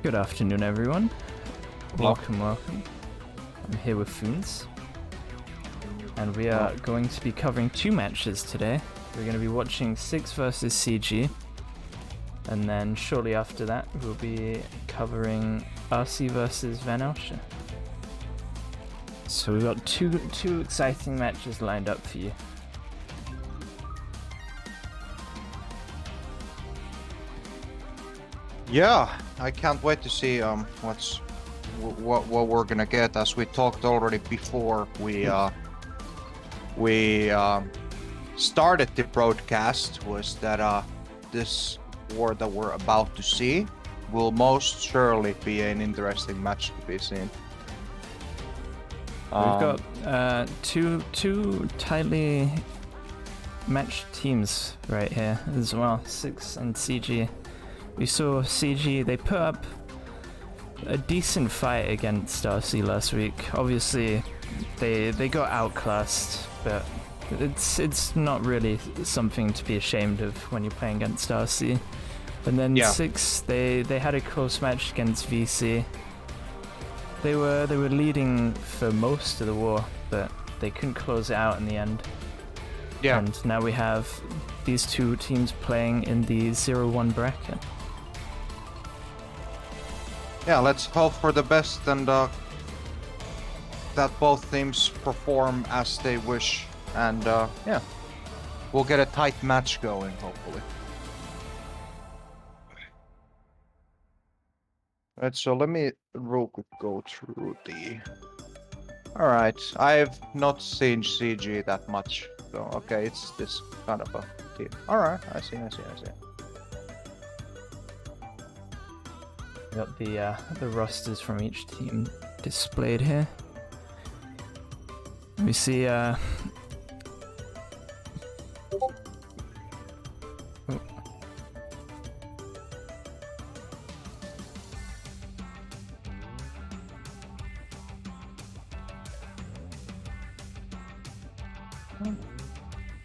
Good afternoon, everyone. Hello. Welcome. I'm here with Fhoons, and we are going to be covering two matches today. We're going to be watching 6 versus CG, and then shortly after that, we'll be covering RC versus Van Elsche. So we've got two exciting matches lined up for you. Yeah, I can't wait to see what we're gonna get. As we talked already before, we started the broadcast was that this war that we're about to see will most surely be an interesting match to be seen. We've got two tightly matched teams right here as well, 6 and CG. We saw CG, they put up a decent fight against RC last week. Obviously, they got outclassed, but it's not really something to be ashamed of when you're playing against RC. And then 6, they had a close match against VC. They were leading for most of the war, but they couldn't close it out in the end. Yeah. And now we have these two teams playing in the 0-1 bracket. Yeah, let's hope for the best and that both teams perform as they wish, and yeah, we'll get a tight match going, hopefully. Right, so let me real quick go through the... Alright, I've not seen CG that much, so okay, it's this kind of a team. Alright, I see. Got the rosters from each team displayed here. We see yeah,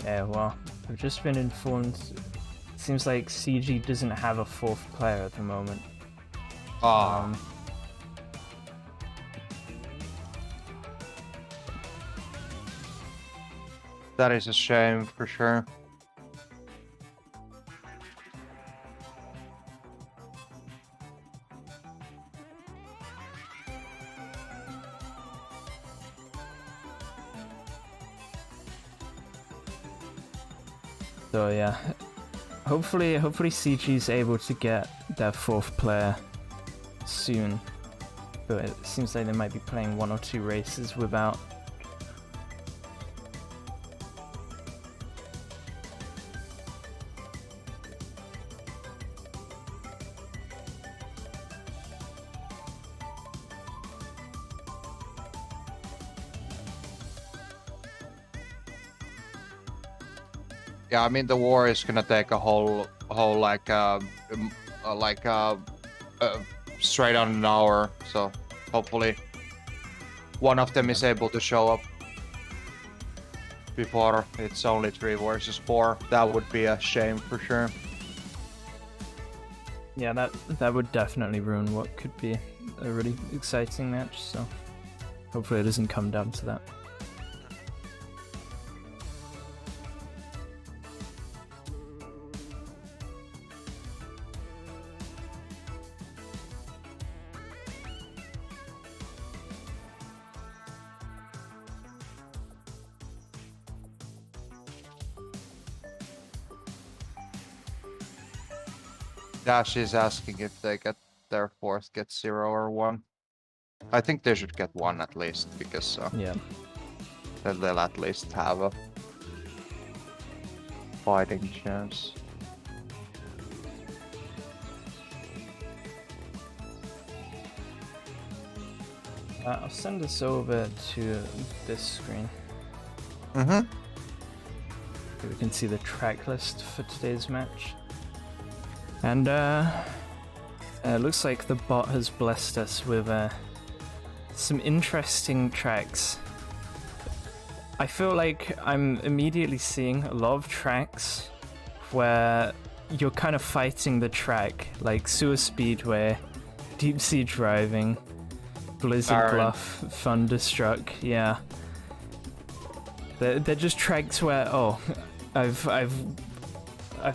well, we've just been informed. It seems like CG doesn't have a 4th player at the moment. That is a shame for sure. So yeah, hopefully CG is able to get their 4th player soon, but it seems like they might be playing 1 or 2 races without. Yeah, I mean the war is gonna take a whole straight on an hour, so hopefully one of them is able to show up before it's only 3 versus 4. That would be a shame for sure. Yeah, that would definitely ruin what could be a really exciting match, so hopefully it doesn't come down to that. Dash is asking if they get their 4th, get 0 or 1. I think they should get 1 at least, because yeah, then they'll at least have a fighting chance. I'll send this over to this screen. Mm-hmm. We can see the track list for today's match. And it looks like the bot has blessed us with some interesting tracks. I feel like I'm immediately seeing a lot of tracks where you're kind of fighting the track, like Sewer Speedway, deep sea driving, blizzard Barren. bluff, thunderstruck. Yeah, they're just tracks where I've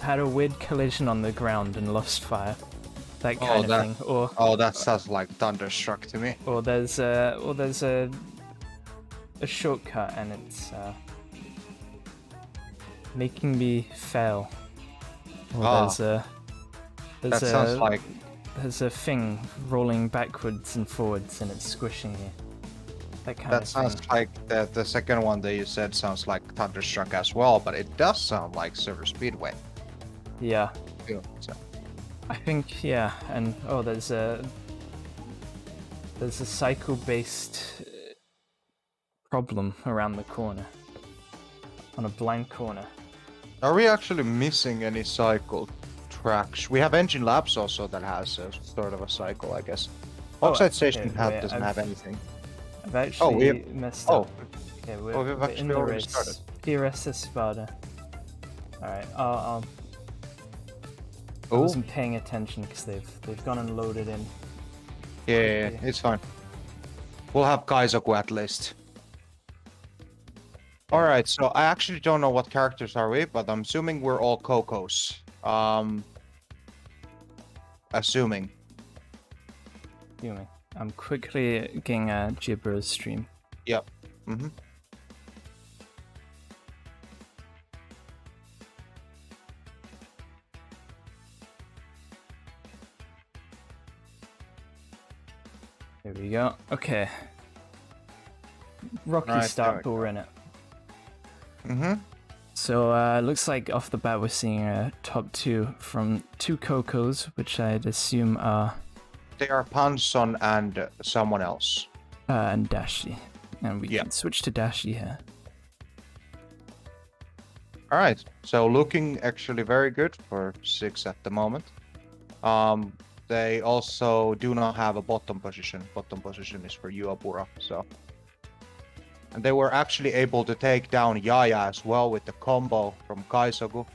had a weird collision on the ground and lost fire, that kind of thing. Or that sounds like Thunderstruck to me. or there's a shortcut and it's making me fail. Or That sounds like there's a thing rolling backwards and forwards and it's squishing you. That kind of thing. sounds like the second one that you said sounds like Thunderstruck as well, but it does sound like Silver Speedway. Yeah, too, so. I think and there's a cycle-based problem around the corner, on a blind corner. Are we actually missing any cycle tracks? We have Engine Labs also that has a sort of a cycle, I guess. Oxide Station doesn't have anything. I've actually messed up. Okay, we're we've in actually the already race. started. PRS Espada. Alright, I Oh, wasn't paying attention because they've gone and loaded in. yeah, it's fine. We'll have Kaizoku at least. Alright, so I actually don't know what characters are we, but I'm assuming we're all Cocos. Assuming. I'm quickly getting a Gibber stream. Yep. Mm-hmm. Here we go. Okay. Rocky Right, start, but we're in it. Mm-hmm. So looks like off the bat we're seeing a top two from two Cocos, which I'd assume are They are Panson and someone else. and Dashi. And we can switch to Dashi here. Alright, so looking actually very good for 6 at the moment. They also do not have a bottom position. Bottom position is for Yuabura, so. And they were actually able to take down Yaya as well with the combo from Kaizoku.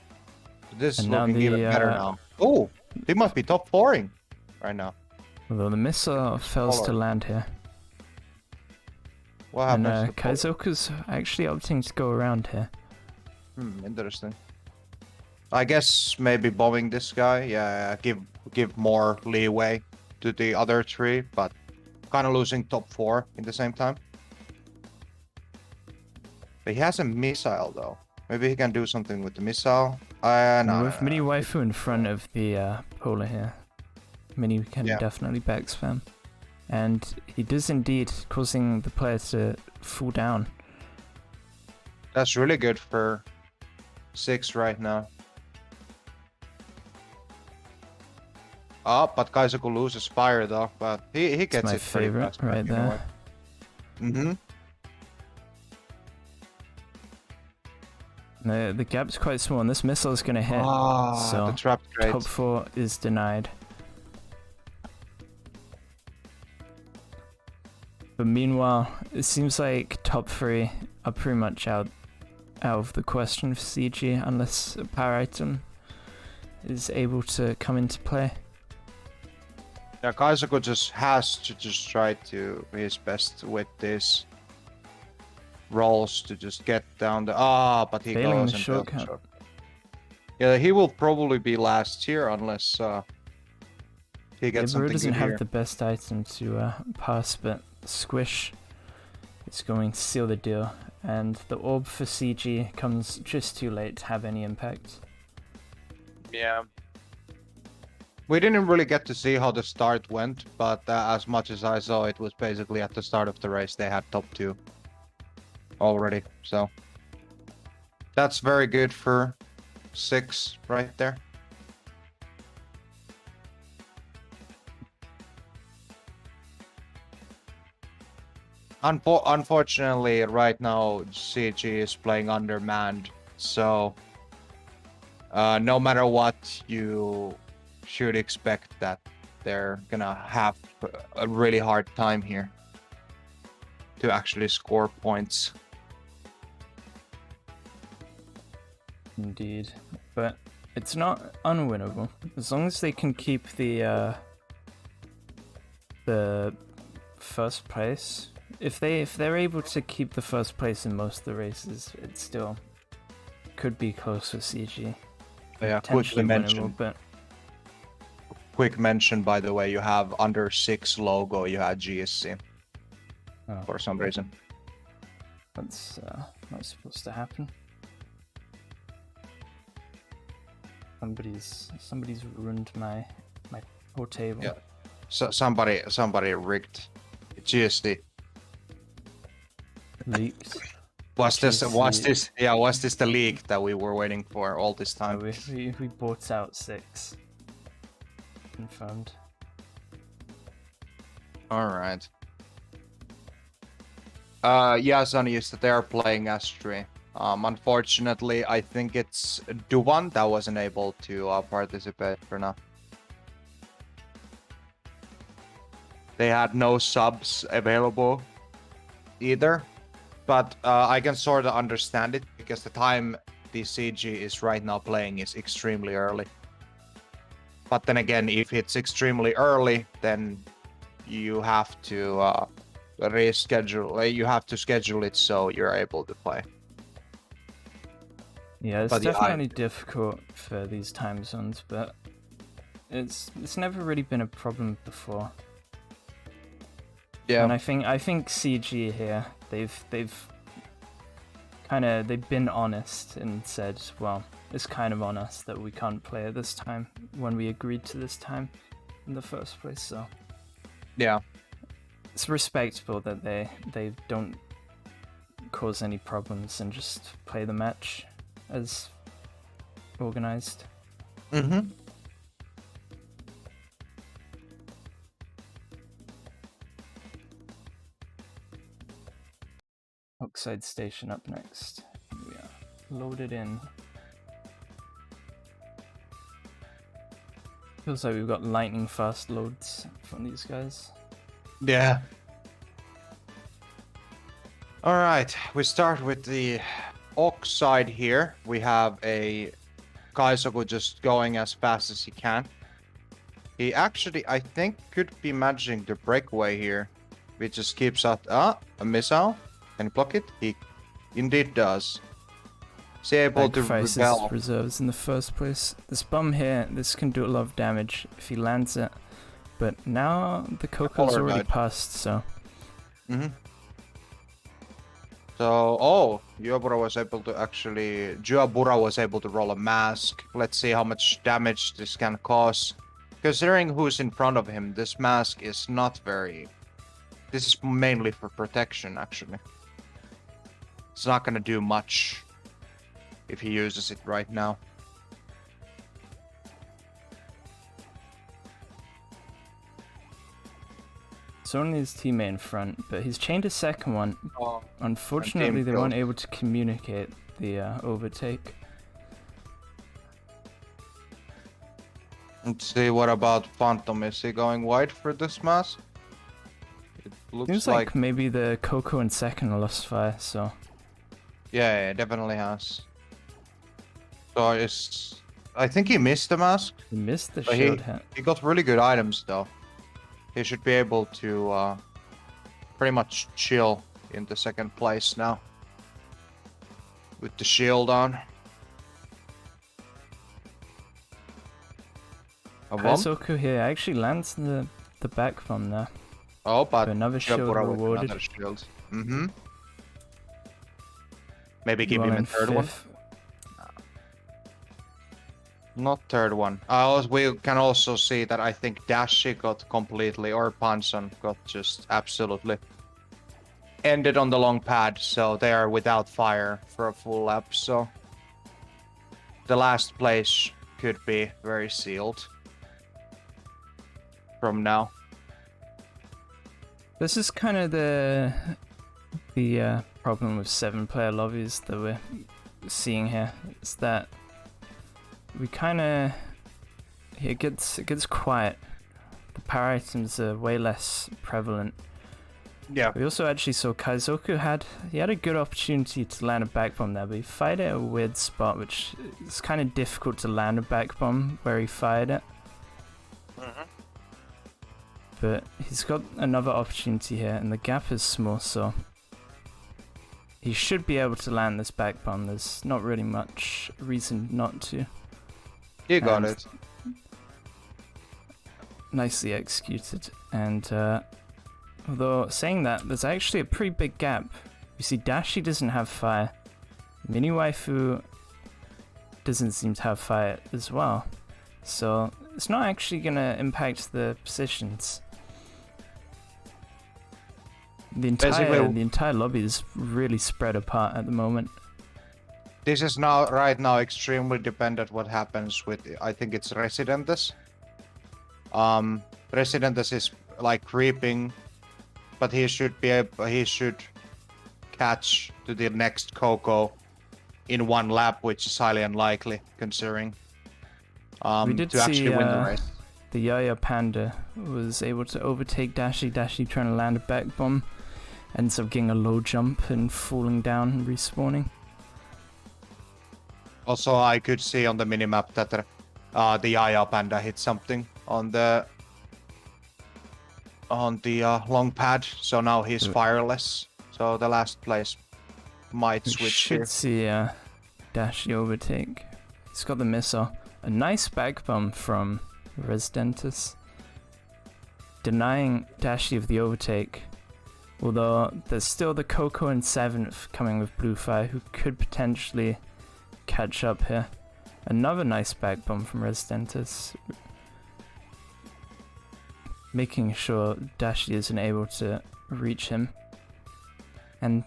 So this is And now looking even better now. Oh, they must be top 4ing right now. Although the missile fails to land here. What And happens to Kaizoku's actually opting to go around here. interesting. I guess maybe bombing this guy, give more leeway to the other 3, but kind of losing top 4 in the same time. But he has a missile though. Maybe he can do something with the missile. No, With Mini Waifu in front of the Polar here, Mini can definitely back spam. And he does indeed, causing the player to fall down. That's really good for 6 right now. But Kaizoku loses fire though, but he gets It's my it pretty favorite fast, right there. Mm-hmm. The gap's quite small, and this missile is going to hit. So the trap trade. top 4 is denied. But meanwhile, it seems like top 3 are pretty much out of the question for CG, unless a power item is able to come into play. Yeah, Kaizoku just has to try to his best with this rolls to just get down the but he Failing goes the and shortcut. short. Yeah, he will probably be last here unless he gets something doesn't good have here. the best item to pass, but Squish is going to seal the deal, and the orb for CG comes just too late to have any impact. Yeah. We didn't really get to see how the start went, but as much as I saw, it was basically at the start of the race they had top 2 already, so that's very good for 6 right there. Unfortunately, right now CG is playing undermanned, so no matter what, you should expect that they're gonna have a really hard time here to actually score points. Indeed, but it's not unwinnable as long as they can keep the the first place. If they're able to keep the first place in most of the races, it still could be close with CG. Yeah, Potentially winnable, but quick mention, by the way, you have under 6 logo, you had GSC for some reason. That's not supposed to happen. Somebody's ruined my whole table. Yeah. So somebody rigged GSC. Leaked. Was this the leak that we were waiting for all this time? We bought out 6. Confirmed. Alright. Yeah, Sonny, is that they are playing S3. Unfortunately, I think it's Duvan that wasn't able to participate for now. They had no subs available either, but I can sort of understand it because the time the CG is right now playing is extremely early. But then again, if it's extremely early, then you have to reschedule. You have to schedule it so you're able to play. Yeah, it's definitely difficult for these time zones, but it's never really been a problem before. Yeah, and I think CG here they've been honest and said, well, it's kind of on us that we can't play at this time when we agreed to this time in the first place. So yeah, it's respectable that they don't cause any problems and just play the match as organized. Mm-hmm. Oxide Station up next. We are loaded in. Feels like we've got lightning fast loads from these guys. Yeah. Alright, we start with the Oxide here. We have a Kaisoku just going as fast as he can. He actually, I think, could be managing the breakaway here. He just keeps out a missile. Can he block it? He indeed does. Is he able to rebel? Reserves in the first place. This bomb here, this can do a lot of damage if he lands it. But now the Coco's already passed, so... Mm-hmm. So, Juabura was able to roll a mask. Let's see how much damage this can cause. Considering who's in front of him, this mask is not very... This is mainly for protection, actually. It's not gonna do much if he uses it right now. It's only his teammate in front, but he's chained a second one. Unfortunately, they weren't able to communicate the overtake. Let's see, what about Phantom? Is he going wide for this mask? It looks Seems like maybe the Coco in second lost fire, so... Yeah, it definitely has. So I think he missed the mask. He missed the shield hit. He got really good items though. He should be able to pretty much chill in the second place now. With the shield on. Kaisoku here actually lands the back bomb there. Oh, but another shield rewarded. Another shield. Mm-hmm. Maybe give him a third one. Not third one. We can also see that I think Dashi got completely, or Panson got just absolutely ended on the long pad, so they are without fire for a full lap, so the last place could be very sealed from now. This is kind of the problem with 7-player lobbies that we're seeing here. Is that we kind of it gets quiet. The power items are way less prevalent. Yeah. We also actually saw Kaizoku had a good opportunity to land a back bomb there, but he fired it at a weird spot, which is kind of difficult to land a back bomb where he fired it. but he's got another opportunity here, and the gap is small, so he should be able to land this back bomb. There's not really much reason not to. You got it. Nicely executed. And although saying that, there's actually a pretty big gap. You see, Dashi doesn't have fire. Mini Waifu doesn't seem to have fire as well. So it's not actually going to impact the positions. The entire lobby is really spread apart at the moment. This is right now extremely dependent what happens with, I think it's Residentes. Residentes is like creeping, but he should catch to the next Coco in one lap, which is highly unlikely considering we did to actually see, win the race. The Yaya Panda was able to overtake Dashi. Dashi trying to land a back bomb, ends up getting a low jump and falling down and respawning. Also, I could see on the minimap that the Yaya Panda hit something on the long pad, so now he's fireless. So the last place might switch here. Should see Dashi overtake. He's got the missile. A nice back bomb from Residentes, denying Dashi of the overtake. Although there's still the Coco in 7th coming with Blue Fire, who could potentially catch up here. Another nice back bomb from Residentes, making sure Dashi isn't able to reach him. And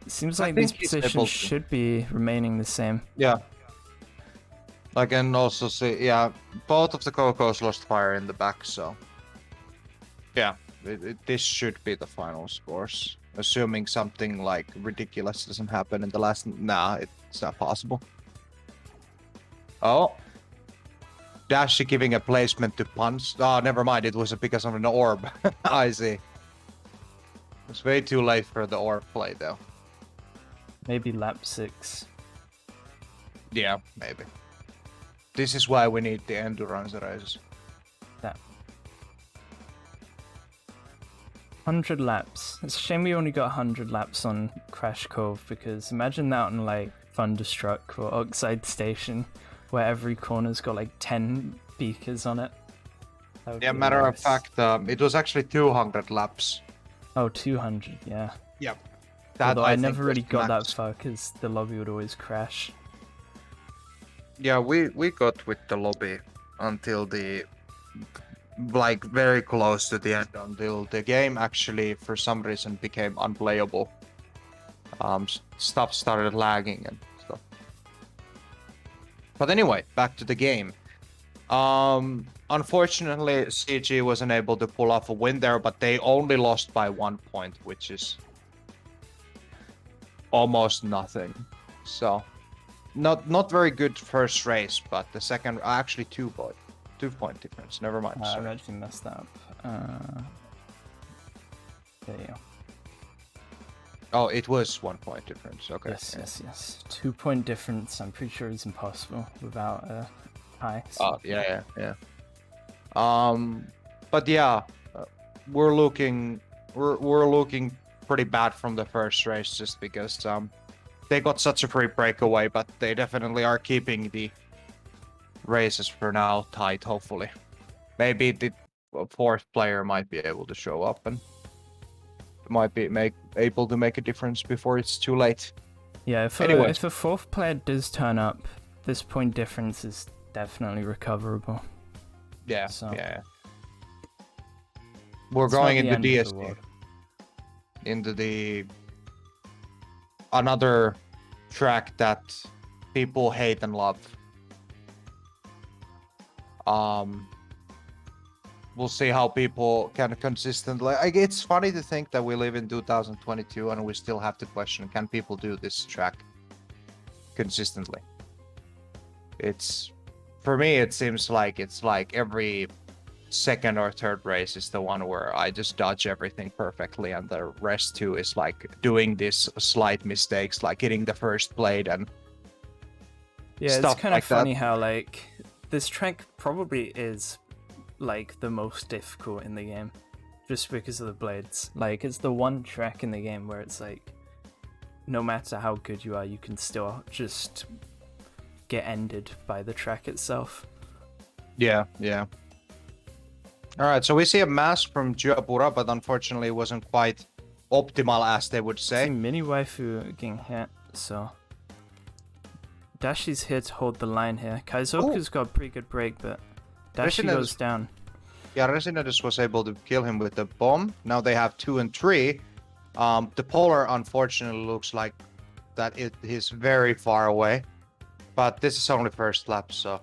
it seems like these positions should be remaining the same. Yeah. I can also see, yeah, both of the Cocos lost fire in the back, so yeah, this should be the final scores. Assuming something like ridiculous doesn't happen in the last, nah, it's not possible. Oh, Dashi giving a placement to punch. Oh, never mind, it was because of an orb. I see. It's way too late for the orb play though. Maybe lap 6. Yeah, maybe. This is why we need the endurance races. That 100 laps. It's a shame we only got 100 laps on Crash Cove, because imagine that on like Thunderstruck or Oxide Station, where every corner's got like 10 beakers on it. Yeah, matter of fact, it was actually 200 laps. Oh, 200, yeah. Yep. Although I never really got that far because the lobby would always crash. Yeah, we got with the lobby until the, like, very close to the end, until the game actually for some reason became unplayable. Stuff started lagging and stuff. But anyway, back to the game. Unfortunately, CG wasn't able to pull off a win there, but they only lost by 1 point, which is almost nothing. So not very good first race, but the second, actually 2 point difference. Never mind. I actually messed that up. There you go. Oh, it was 1 point difference. Okay. Yes. 2 point difference. I'm pretty sure it's impossible without a high. So. Oh yeah. But yeah, we're looking pretty bad from the first race just because they got such a free breakaway, but they definitely are keeping the races for now tight, hopefully. Maybe the 4th player might be able to show up and might be able to make a difference before it's too late. Yeah, if the 4th player does turn up, this point difference is definitely recoverable. Yeah, so, yeah. We're going into DST. Into the another track that people hate and love. We'll see how people can consistently. It's funny to think that we live in 2022 and we still have to question: can people do this track consistently? It's, for me, it seems like it's like every 2nd or 3rd race is the one where I just dodge everything perfectly, and the rest too is like doing these slight mistakes, like hitting the first blade and yeah, stuff it's kind like of funny that. how like this track probably is like the most difficult in the game, just because of the blades. Like it's the one track in the game where it's like, no matter how good you are, you can still just get ended by the track itself. Yeah, yeah. All right, so we see a mask from Juapura, but unfortunately it wasn't quite optimal, as they would See say. mini waifu getting hit, so Dashi's here to hold the line here. Kaizoku's got a pretty good break, but Dashi goes down. Yeah, Resinidus was able to kill him with the bomb. Now they have 2 and 3. The Polar, unfortunately, looks like that it is very far away. But this is only first lap, so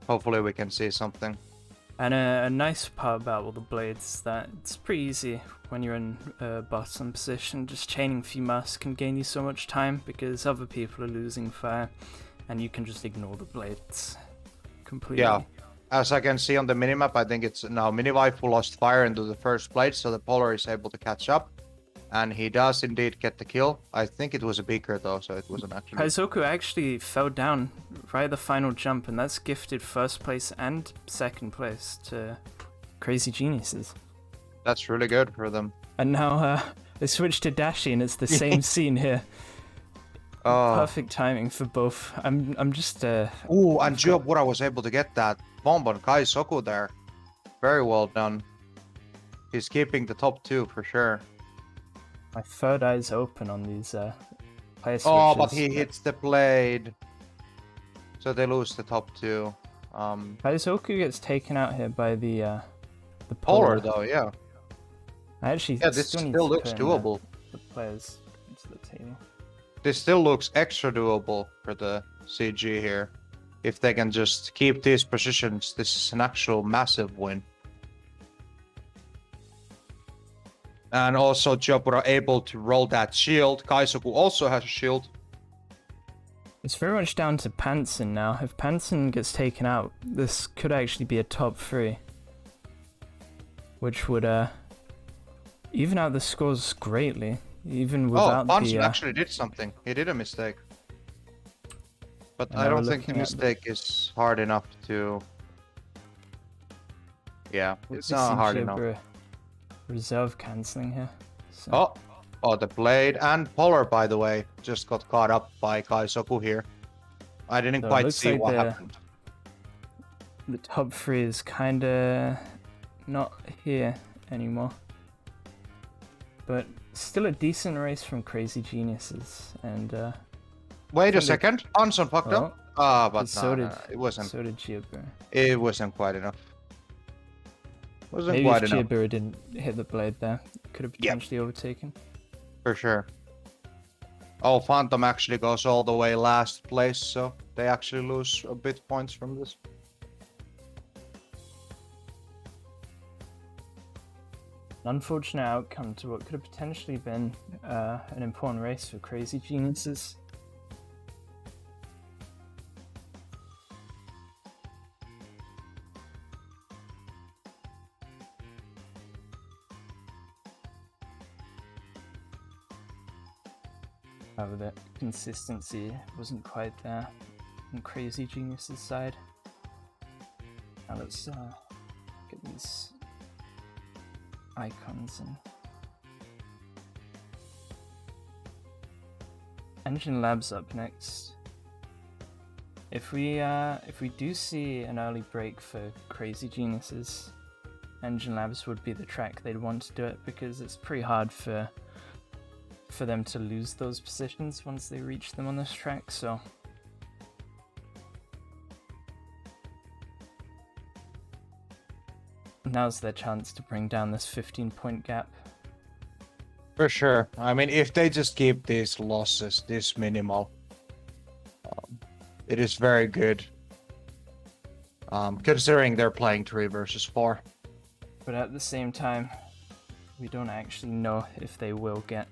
hopefully we can see something. And a nice part about all the blades that it's pretty easy when you're in bottom position. Just chaining a few masks can gain you so much time because other people are losing fire, and you can just ignore the blades completely. Yeah, as I can see on the minimap, I think it's now Miniwaifu lost fire into the first blade, so the Polar is able to catch up. And he does indeed get the kill. I think it was a beaker though, so it wasn't actually. Kaizoku actually fell down right at the final jump, and that's gifted first place and second place to Crazy Geniuses. That's really good for them. And now they switched to Dashi, and it's the same scene here. Oh. Perfect timing for both. I'm just. Ooh, and Juapura was able to get that bomb on Kaizoku there. Very well done. He's keeping the top 2 for sure. My third eye's open on these player switches. Oh, but he hits the blade. So they lose the top 2. Kaizoku gets taken out here by the Polar though, yeah. I actually This still, need still to looks put in doable. the players into the table. This still looks extra doable for the CG here. If they can just keep these positions, this is an actual massive win. And also Juapura able to roll that shield. Kaizoku also has a shield. It's very much down to Panson now. If Panson gets taken out, this could actually be a top 3. Which would even out the scores greatly. Even without Panson actually did something. He did a mistake. But I don't think the mistake is hard enough to... Yeah, it's not hard enough. Reserve cancelling here. So. Oh, the blade and Polar, by the way, just got caught up by Kaizoku here. I didn't quite see what happened. The top 3 is kinda not here anymore. But still a decent race from Crazy Geniuses, and wait a second, Anson fucked up. But so it wasn't. So did Chiabura. It wasn't quite enough. Maybe if Chiabura didn't hit the blade there, could have potentially overtaken. For sure. Oh, Phantom actually goes all the way last place, so they actually lose a bit points from this. An unfortunate outcome to what could have potentially been an important race for Crazy Geniuses. However, the consistency wasn't quite there on Crazy Genius's side. Now let's get these icons and Engine Labs up next. If we do see an early break for Crazy Geniuses, Engine Labs would be the track they'd want to do it, because it's pretty hard for them to lose those positions once they reach them on this track, so now's their chance to bring down this 15-point gap. For sure. I mean, if they just keep these losses this minimal, it is very good. Considering they're playing 3 versus 4. But at the same time, we don't actually know if they will get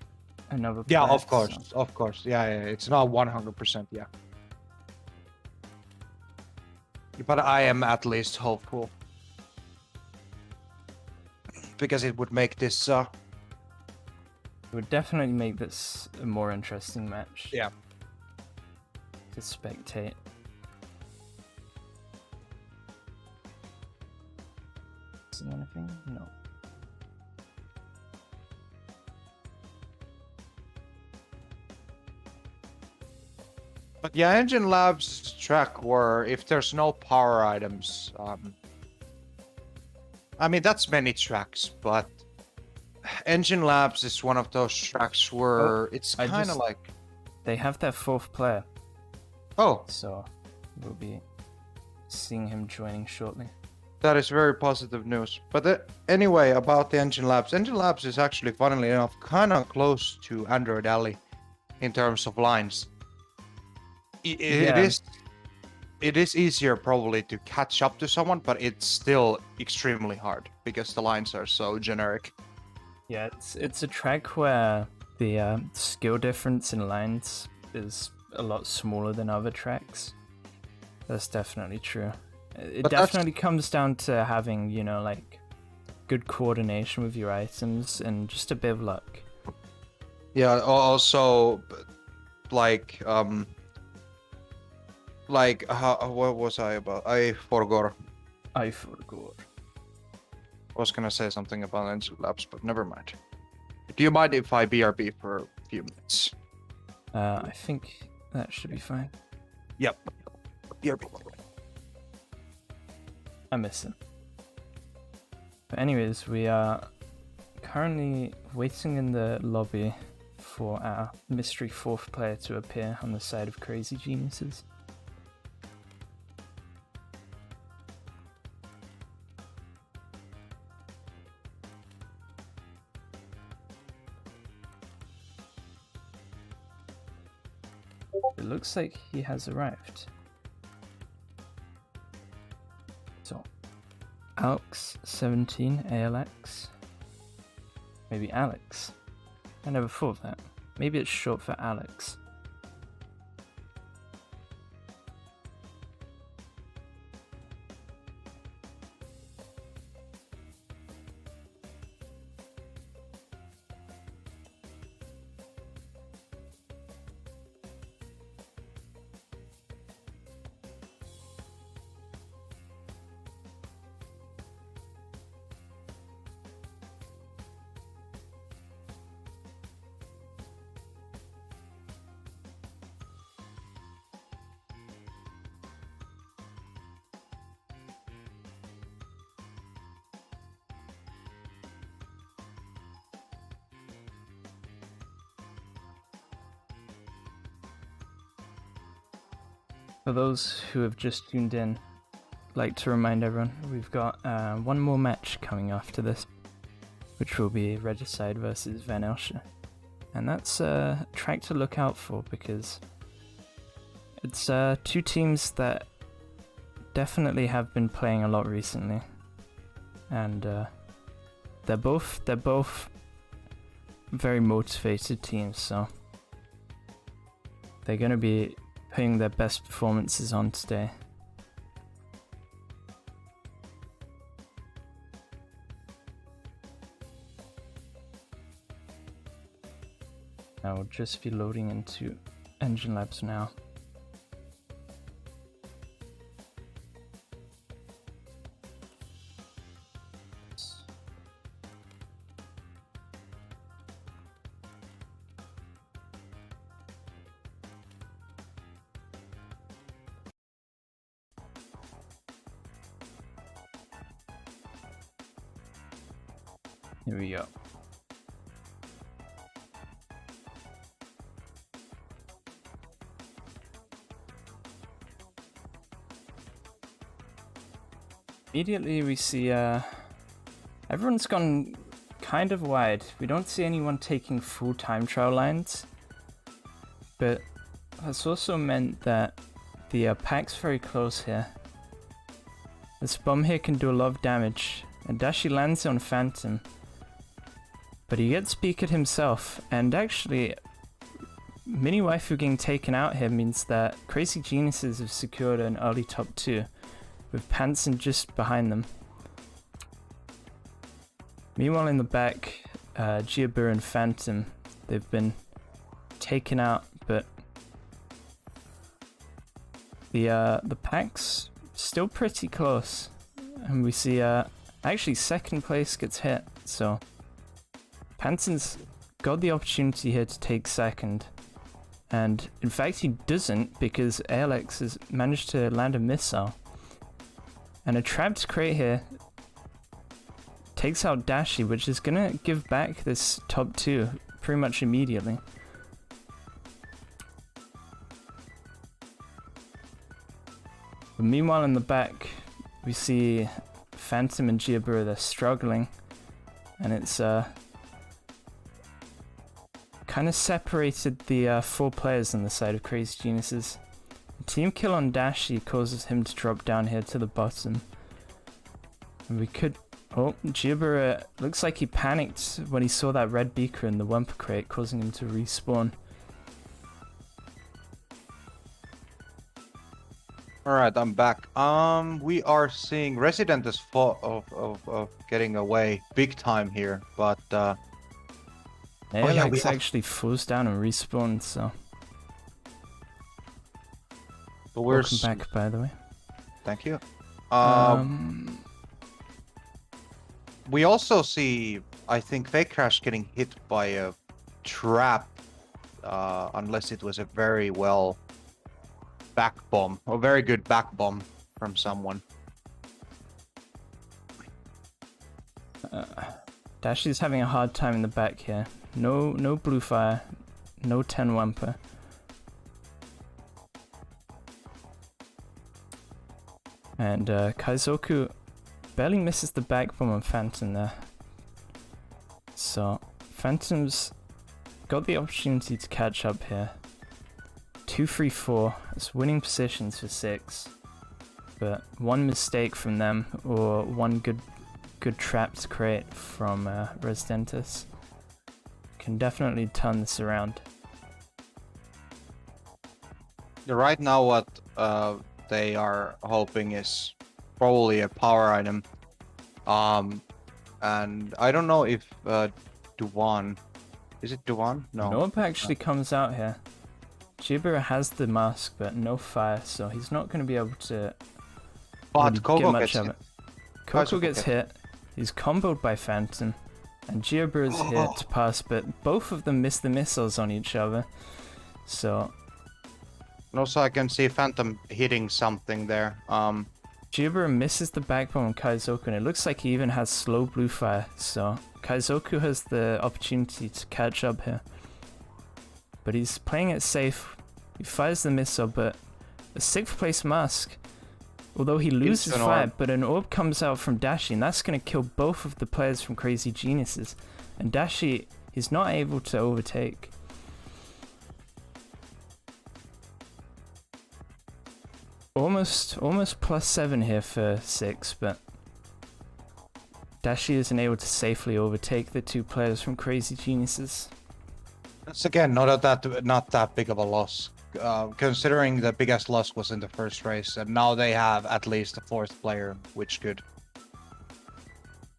another player, of course. Yeah, it's not 100%, yeah. But I am at least hopeful. Because it would make this... It would definitely make this a more interesting match. Yeah. To spectate. moving? No. But yeah, Engine Labs track where if there's no power items, I mean that's many tracks, but Engine Labs is one of those tracks where it's kind of like they have their 4th player. Oh, so we'll be seeing him joining shortly. that is very positive news. But anyway, about the Engine Labs is actually, funnily enough, kind of close to Android Alley in terms of lines. It is easier probably to catch up to someone, but it's still extremely hard because the lines are so generic. Yeah, it's a track where the skill difference in lines is a lot smaller than other tracks. That's definitely true. It definitely comes down to having, you know, like good coordination with your items and just a bit of luck. Yeah, also like what was I about? I forgot. I was gonna say something about Engine Labs, but never mind. Do you mind if I BRB for a few minutes? I think that should be fine. Yep. BRB. I miss him. But anyways, we are currently waiting in the lobby for our mystery 4th player to appear on the side of Crazy Geniuses. It looks like he has arrived. So, Alex17, ALX. Maybe Alex. I never thought of that. Maybe it's short for Alex. For those who have just tuned in, I'd like to remind everyone we've got one more match coming after this, which will be Regicide versus Van Elsche. And that's a track to look out for because it's 2 teams that definitely have been playing a lot recently. And they're both very motivated teams, so they're going to be putting their best performances on today. I will just be loading into Engine Labs now. Here we go. Immediately we see everyone's gone kind of wide. We don't see anyone taking full time trial lines, but that's also meant that the pack's very close here. This bomb here can do a lot of damage, and Dashi lands on Phantom. But he gets peeked himself, and actually, Mini Waifu getting taken out here means that Crazy Geniuses have secured an early top 2, with Panson just behind them. Meanwhile in the back, Giabur and Phantom, they've been taken out, but the pack's still pretty close. And we see Actually, second place gets hit, so Panton's got the opportunity here to take second. And in fact, he doesn't because Alex has managed to land a missile. And a trapped crate here takes out Dashi, which is gonna give back this top 2 pretty much immediately. But meanwhile, in the back, we see Phantom and Giabura, they're struggling. And it's kind of separated the 4 players on the side of Crazy Geniuses. A team kill on Dashi causes him to drop down here to the bottom. And we could... Oh, Giabura looks like he panicked when he saw that red beaker in the Wumper crate, causing him to respawn. Alright, I'm back. We are seeing Resident is of getting away big time here, but Alex actually falls down and respawns, so... But we're welcome back, by the way. Thank you. We also see, I think, Fake Crash getting hit by a trap, unless it was a very well back bomb, a very good back bomb from someone. Dashi's having a hard time in the back here. No blue fire, no 10 Wumper. And Kaizoku barely misses the back bomb on Phantom there. So Phantom's got the opportunity to catch up here. 2, 3, 4. It's winning positions for 6. But one mistake from them, or one good trapped crate from Residentus, can definitely turn this around. Right now, what they are hoping is probably a power item. And I don't know if Duwan... Is it Duwan? No. Norb actually comes out here. Giabura has the mask, but no fire, so he's not going to be able to but Coco get much gets of hit. it. Coco gets hit. He's comboed by Phantom, and Giabura's hit to pass, but both of them miss the missiles on each other. So... And also I can see Phantom hitting something there. Giabura misses the backbone on Kaizoku, and it looks like he even has slow blue fire, so Kaizoku has the opportunity to catch up here. But he's playing it safe. He fires the missile, but a 6th place mask, although he loses fire, but an orb comes out from Dashi, and that's going to kill both of the players from Crazy Geniuses. And Dashi, he's not able to overtake. Almost +7 here for 6, but Dashi isn't able to safely overtake the 2 players from Crazy Geniuses. That's again not that big of a loss, considering the biggest loss was in the first race, and now they have at least a 4th player, which could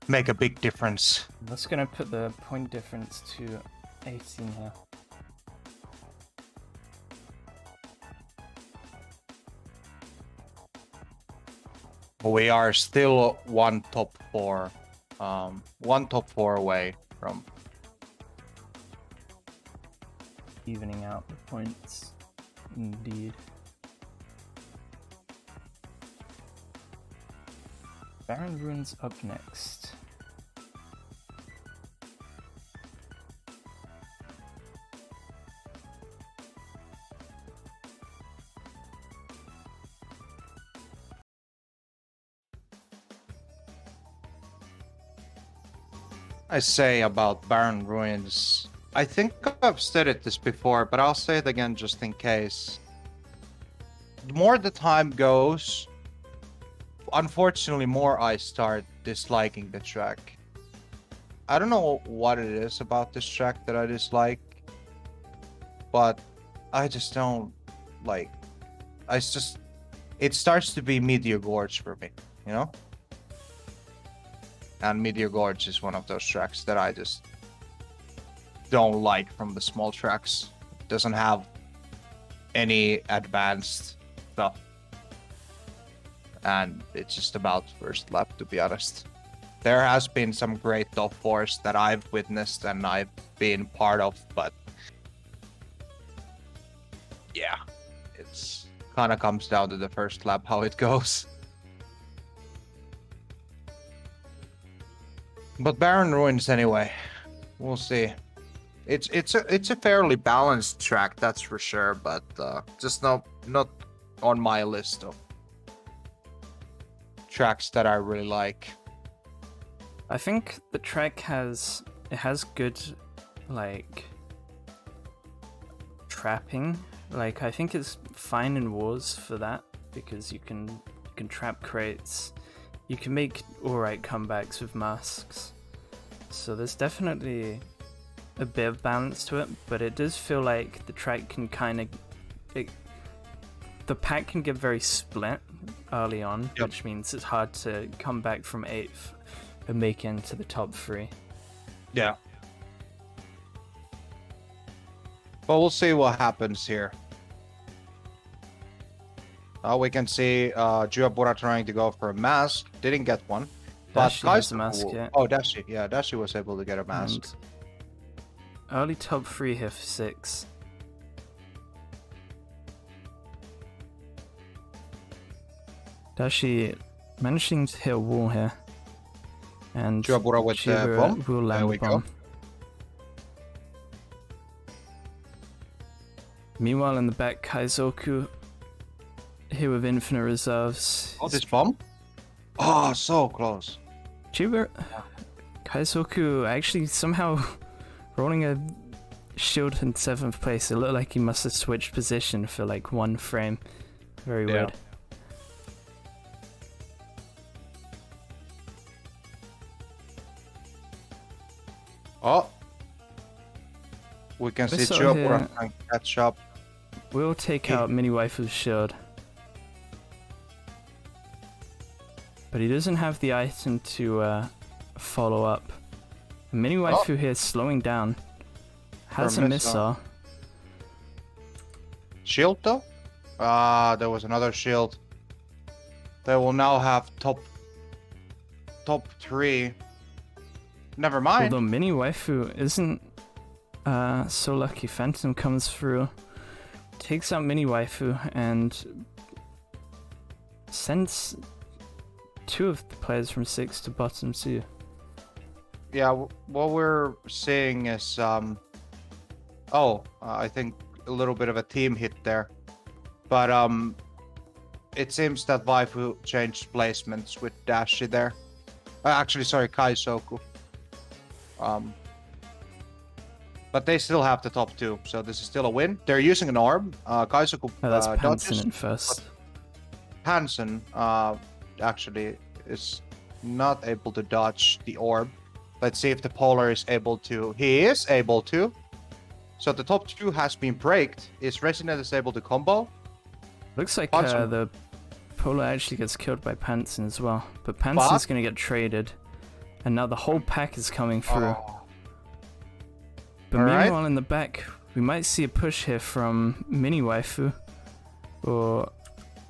make a big difference. That's gonna put the point difference to 18 here. We are still one top 4 away from evening out the points, indeed. Baron Ruins up next. I say about Barren Ruins. I think I've stated this before, but I'll say it again just in case. The more the time goes, unfortunately, more I start disliking the track. I don't know what it is about this track that I dislike, but I just don't like. It starts to be Meteor Gorge for me, you know? And Meteor Gorge is one of those tracks that I just don't like from the small tracks. It doesn't have any advanced stuff. And it's just about first lap, to be honest. There has been some great top 4s that I've witnessed and I've been part of, but yeah, it's kind of comes down to the first lap how it goes. But Baron Ruins anyway. We'll see. It's a fairly balanced track, that's for sure, but just not on my list of tracks that I really like. I think the track has good like trapping. Like I think it's fine in wars for that because you can trap crates. You can make alright comebacks with masks. So there's definitely a bit of balance to it, but it does feel like the track can the pack can get very split early on, Yep. which means it's hard to come back from 8th and make it into the top 3. Yeah. But we'll see what happens here. We can see Juabura trying to go for a mask. Didn't get one. But Dashi has a Kaiser mask will- yet. Oh, Dashi. Yeah, Dashi was able to get a mask. And early top 3 here for 6. Dashi managing to hit a wall here. And Juabura with the Juabura bomb. will land There the we go. bomb. Meanwhile, in the back, Kaizoku here with infinite reserves. Oh, this bomb? Oh, so close. Kaizoku actually somehow rolling a shield in 7th place. It looked like he must have switched position for like 1 frame. Very weird. Oh. We can see Whistle Juabura here. trying to catch up. We'll take out Mini Waifu's shield. But he doesn't have the item to follow up. Mini Waifu here slowing down. Has For a a missile. missile. Shield though? Ah, there was another shield. They will now have top 3. Never mind. Although Mini Waifu isn't so lucky. Phantom comes through, takes out Mini Waifu, and sends 2 of the players from 6 to bottom 2. Yeah, what we're seeing is I think a little bit of a team hit there, but it seems that Waifu changed placements with Dashi there. Actually, sorry, Kaizoku. But they still have the top 2, so this is still a win. They're using an orb. Kaizoku Oh, that's dodges. Panson in first. Hansen actually is not able to dodge the orb. Let's see if the Polar is able to. He is able to. So the top 2 has been braked. Is Resident is able to combo? Looks like Panson. the Polar actually gets killed by Panson as well. But Panson's going to get traded. And now the whole pack is coming through. Oh. But Alright. meanwhile, in the back, we might see a push here from Mini Waifu. Or,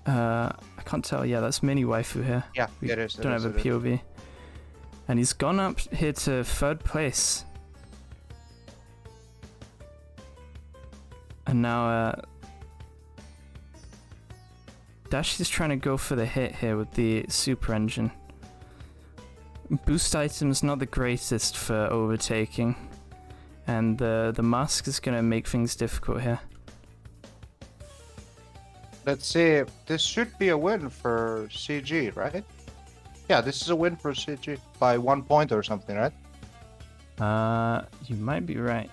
I can't tell. Yeah, that's Mini Waifu here. Yeah, We it is. don't have a POV. And he's gone up here to 3rd place. And now, Dashi's trying to go for the hit here with the super engine. Boost item's not the greatest for overtaking. And the mask is going to make things difficult here. Let's see. This should be a win for CG, right? Yeah, this is a win for CG by 1 point or something, right? You might be right.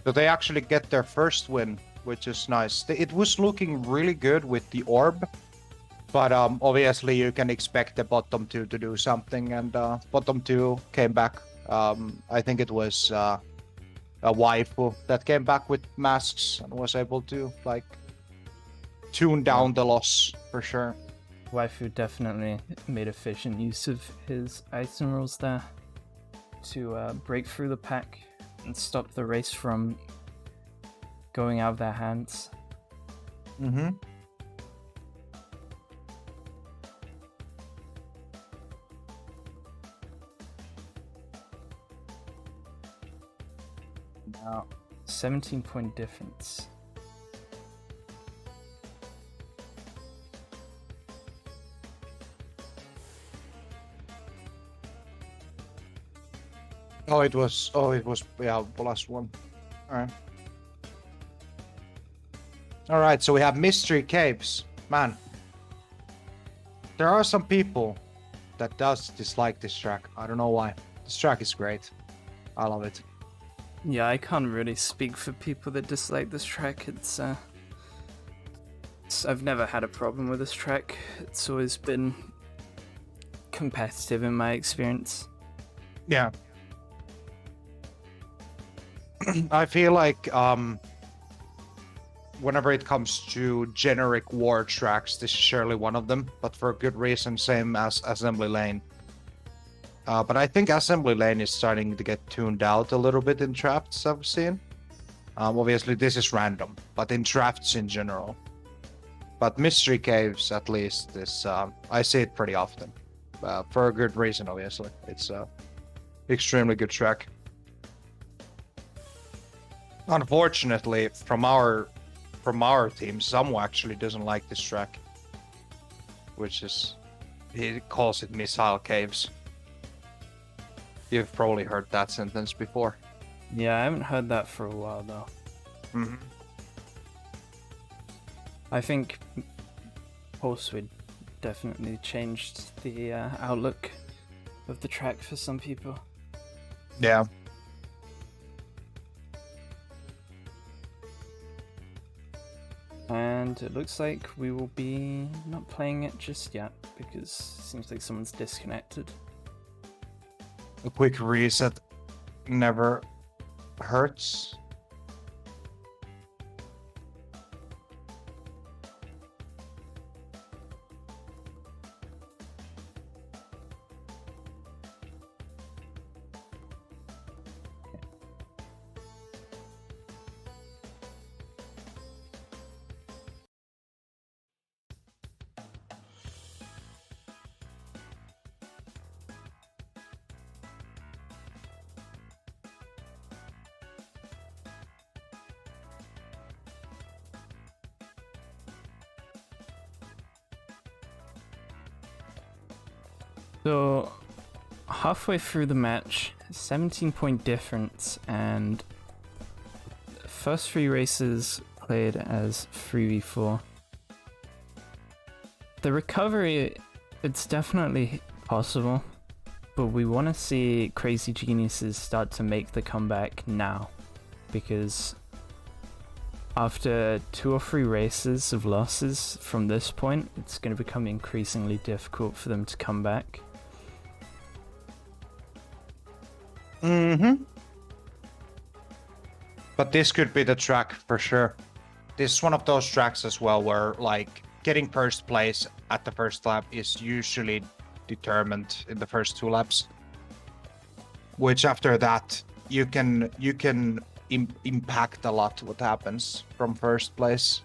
So they actually get their first win, which is nice. It was looking really good with the orb, but obviously you can expect the bottom 2 to do something, and bottom 2 came back. I think it was a Waifu that came back with masks and was able to like tune down the loss for sure. Waifu definitely made efficient use of his item rolls there to break through the pack and stop the race from going out of their hands. Now, 17-point difference. It was, yeah, +1. Alright. Alright, so we have Mystery Caves. Man. There are some people that does dislike this track. I don't know why. This track is great. I love it. Yeah, I can't really speak for people that dislike this track. I've never had a problem with this track. It's always been competitive in my experience. Yeah. I feel like whenever it comes to generic war tracks, this is surely one of them, but for a good reason, same as Assembly Lane. But I think Assembly Lane is starting to get tuned out a little bit in drafts I've seen. Obviously, this is random, but in drafts in general. But Mystery Caves, at least, is I see it pretty often. For a good reason, obviously. It's a extremely good track. Unfortunately, from our team, Samu actually doesn't like this track, which is, he calls it Missile Caves. You've probably heard that sentence before. Yeah, I haven't heard that for a while though. Mm-hmm. I think Pulsewood definitely changed the outlook of the track for some people. Yeah. And it looks like we will be not playing it just yet because it seems like someone's disconnected. A quick reset never hurts. So, halfway through the match, 17-point difference, and first 3 races played as 3v4. The recovery, it's definitely possible, but we want to see Crazy Geniuses start to make the comeback now, because after 2 or 3 races of losses from this point, it's going to become increasingly difficult for them to come back. Mm-hmm. But this could be the track for sure. This is one of those tracks as well where, like, getting first place at the first lap is usually determined in the first 2 laps. Which after that, you can impact a lot what happens from first place.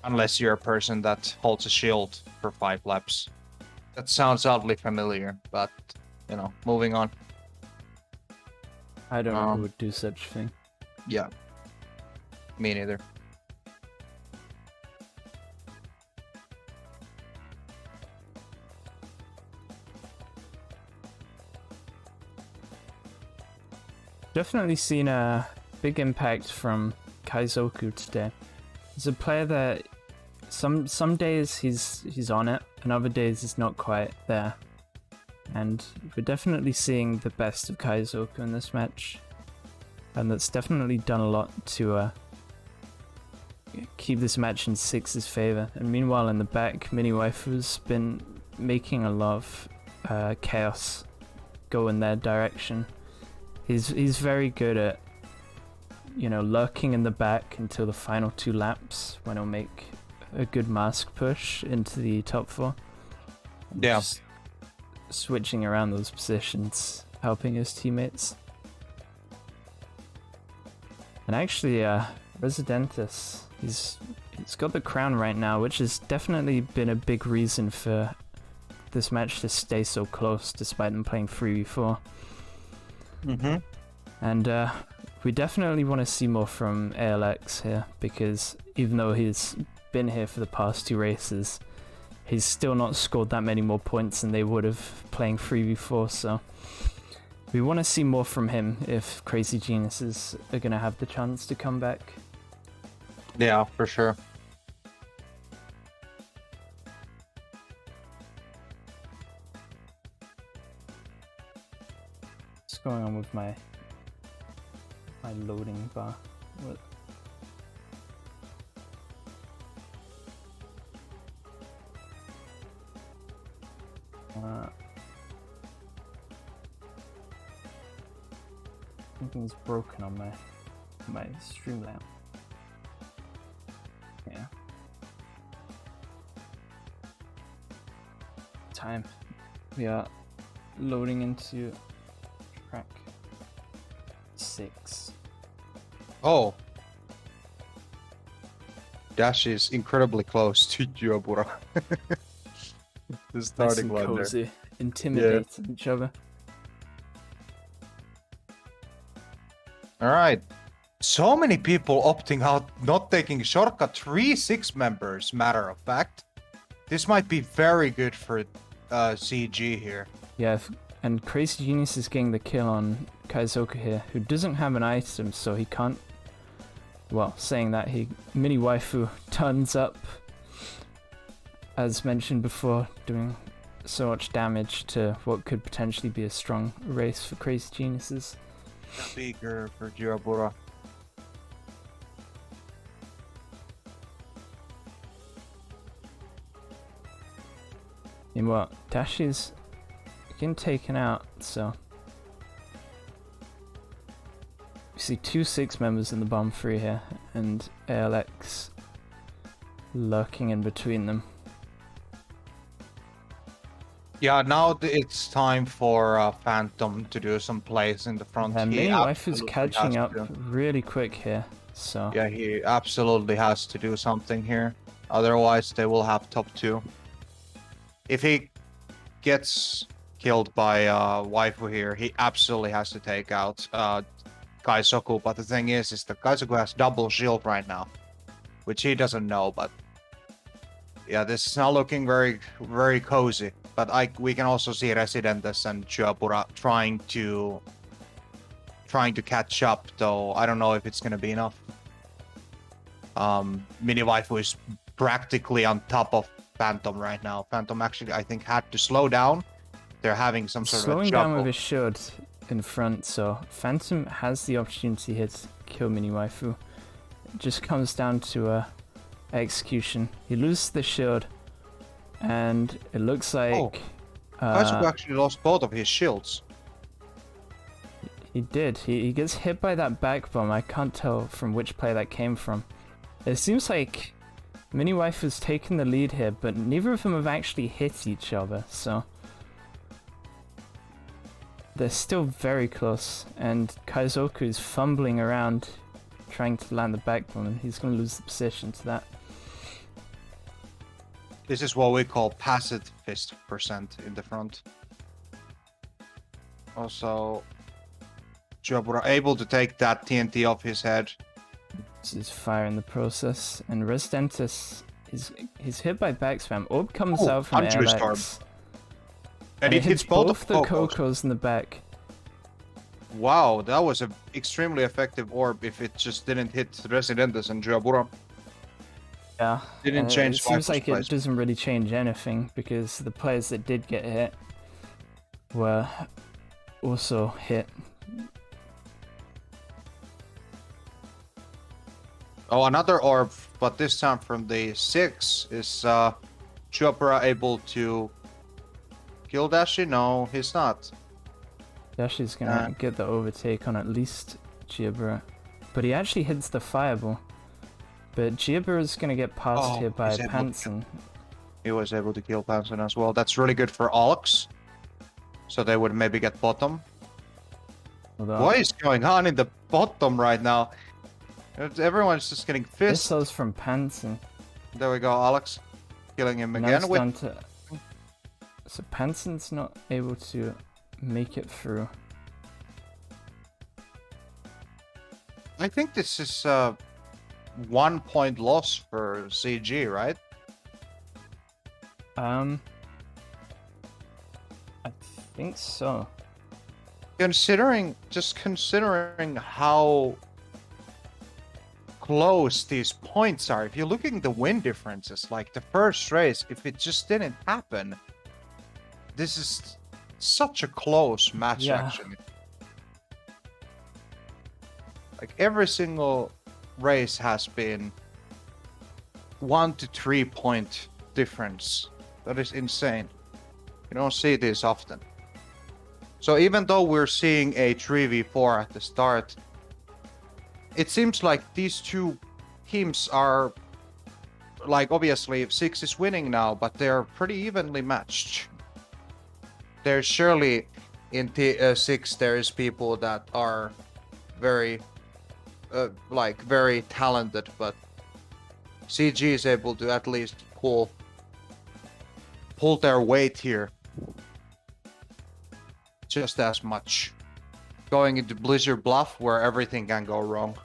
Unless you're a person that holds a shield for 5 laps. That sounds oddly familiar, but, you know, moving on. I don't know who would do such a thing. Yeah. Me neither. Definitely seen a big impact from Kaizoku today. He's a player that some days he's on it, and other days he's not quite there. And we're definitely seeing the best of Kaizoku in this match, and that's definitely done a lot to keep this match in Six's favor. And meanwhile, in the back, Mini Waifu's been making a lot of chaos go in their direction. He's very good at, you know, lurking in the back until the final 2 laps when he'll make a good mask push into the top 4. Yeah. Just switching around those positions, helping his teammates. And actually, Residentus, he's got the crown right now, which has definitely been a big reason for this match to stay so close despite them playing 3v4. Mm-hmm. And we definitely want to see more from ALX here, because even though he's been here for the past 2 races, he's still not scored that many more points than they would have playing 3v4, so we want to see more from him if Crazy Geniuses are going to have the chance to come back. Yeah, for sure. What's going on with my loading bar? What? Something's broken on my stream lamp. Yeah. Time. We are loading into track 6. Oh. Dash is incredibly close to Juabura. The starting nice and line cozy, there. intimidating each other. Alright. So many people opting out, not taking shortcut. 3 6 members, matter of fact. This might be very good for CG here. Yeah, and Crazy Genius is getting the kill on Kaizoku here, who doesn't have an item, so he can't... Well, saying that, Mini Waifu turns up, as mentioned before, doing so much damage to what could potentially be a strong race for Crazy Geniuses. Bigger for Juabura. And what? Dash is getting taken out, so... You see 2 6 members in the bomb 3 here, and ALX lurking in between them. Yeah, now it's time for Phantom to do some plays in the front. And Mini Waifu's catching up to. really quick here, so... Yeah, he absolutely has to do something here. Otherwise, they will have top 2. If he gets killed by Waifu here, he absolutely has to take out Kaizoku. But the thing is that Kaizoku has double shield right now, which he doesn't know. But yeah, this is now looking very, very cozy. But we can also see Residentes and Juabura trying to catch up, though I don't know if it's gonna be enough. Mini Waifu is practically on top of Phantom right now. Phantom actually, I think, had to slow down. They're having some sort of a slowing down with juggle. his shield in front, so Phantom has the opportunity here to kill Mini Waifu. It just comes down to execution. He loses the shield, and it looks like... Kaizoku actually lost both of his shields. He did. He gets hit by that back bomb. I can't tell from which play that came from. It seems like Mini Waifu's taken the lead here, but neither of them have actually hit each other, so... They're still very close, and Kaizoku is fumbling around trying to land the back bomb, and he's going to lose the position to that. This is what we call pacifist percent in the front. Also, Juabura able to take that TNT off his head. This is fire in the process, and Residentes he's hit by back spam. Orb comes out from ALX. And it hits both the Cocos in the back. Wow, that was an extremely effective orb if it just didn't hit Residentes and Juabura. Yeah, didn't change. It seems like it doesn't really change anything, because the players that did get hit were also hit. Oh, another orb, but this time from the 6 is Juabura able to kill Dashi? No, he's not. Dashi's gonna get the overtake on at least Juabura, but he actually hits the fireball. But Juabura's gonna get passed here by Pansen. He was able to kill Pansen as well. That's really good for Alex. So they would maybe get bottom. Although, what is going on in the bottom right now? Everyone's just getting fist. Missiles from Pansen. There we go, Alex. Killing him Now again. it's down to... So Pansen's not able to make it through. I think this is a 1 point loss for CG, right? I think so. Considering how close these points are, if you're looking at the win differences, like the first race, if it just didn't happen, this is such a close match, Yeah. actually. Like every single race has been 1 to 3 point difference. That is insane. You don't see this often. So even though we're seeing a 3v4 at the start, it seems like these two teams are, like, obviously 6 is winning now, but they're pretty evenly matched. There's surely in 6 there is people that are very very talented, but CG is able to at least pull their weight here just as much. Going into Blizzard Bluff where everything can go wrong.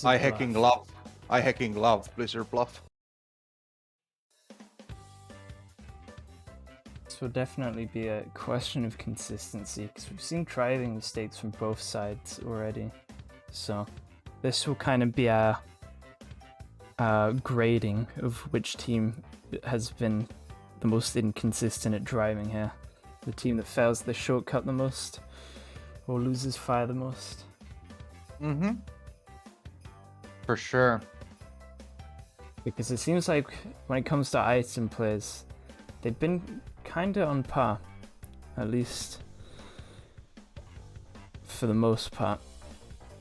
I hecking love Blizzard Bluff. This will definitely be a question of consistency because we've seen driving mistakes from both sides already. So this will kind of be a grading of which team has been the most inconsistent at driving here. The team that fails the shortcut the most or loses fire the most. Mm-hmm. For sure. Because it seems like when it comes to item plays, they've been kind of on par, at least for the most part.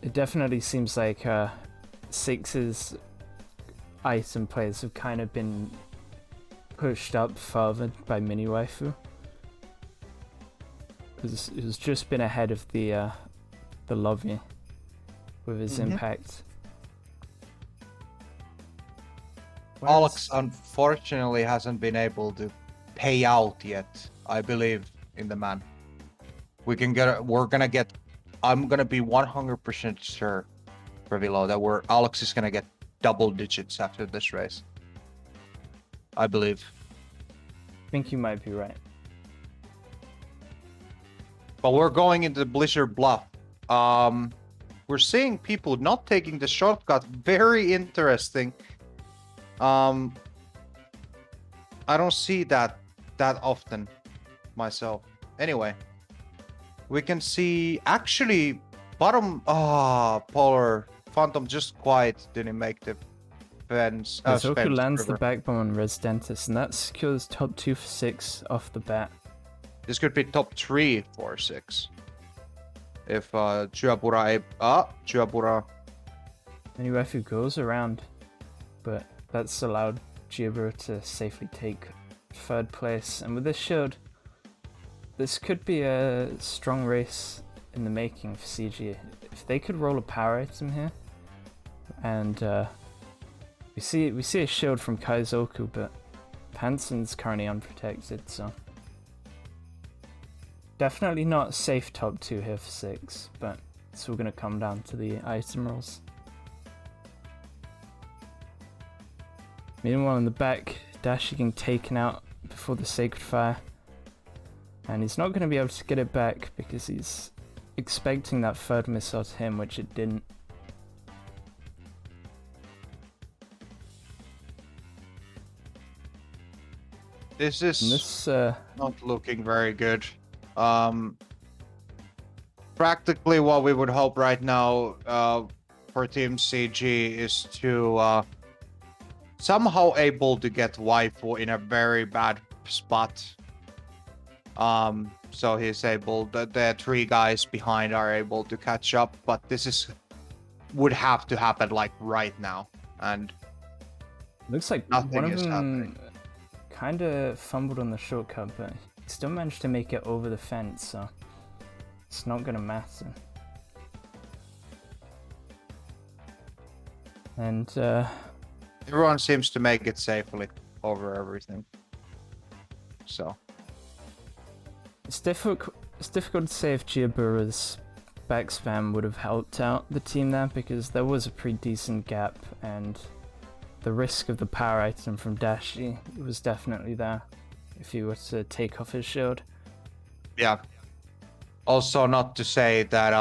It definitely seems like 6's item plays have kind of been pushed up further by Mini Waifu. Because it has just been ahead of the Lovey with his impact. Alex unfortunately hasn't been able to pay out yet, I believe, in the man. I'm gonna be 100% sure, Revvylo, that Alex is gonna get double digits after this race. I believe. I think you might be right. But we're going into the Blizzard Bluff. We're seeing people not taking the shortcut. Very interesting. I don't see that often myself. Anyway, we can see actually bottom. Polar Phantom just quite didn't make the fence. Zoku lands the backbone on Residentis, and that secures top 2 for 6 off the bat. This could be top 3 for 6. If Chuapura. Anyway, if he goes around, but that's allowed Chiabura to safely take 3rd place. And with this shield, this could be a strong race in the making for CG. If they could roll a power item here, and we see a shield from Kaizoku, but Hansen's currently unprotected, so definitely not safe top 2 here for 6, but it's all going to come down to the item rolls. Meanwhile, in the back, Dashi getting taken out before the Sacred Fire. And he's not going to be able to get it back because he's expecting that 3rd missile to him, which it didn't. This is not looking very good. Practically what we would hope right now for Team CG is to somehow able to get Waifu in a very bad spot. So he's able, the 3 guys behind are able to catch up, but this would have to happen like right now, and looks like one of them kind of fumbled on the shortcut, but he still managed to make it over the fence, so it's not gonna matter. And everyone seems to make it safely over everything. So It's difficult to say if Giabura's back spam would have helped out the team there, because there was a pretty decent gap, and the risk of the power item from Dashi was definitely there if he were to take off his shield. yeah. Also, not to say that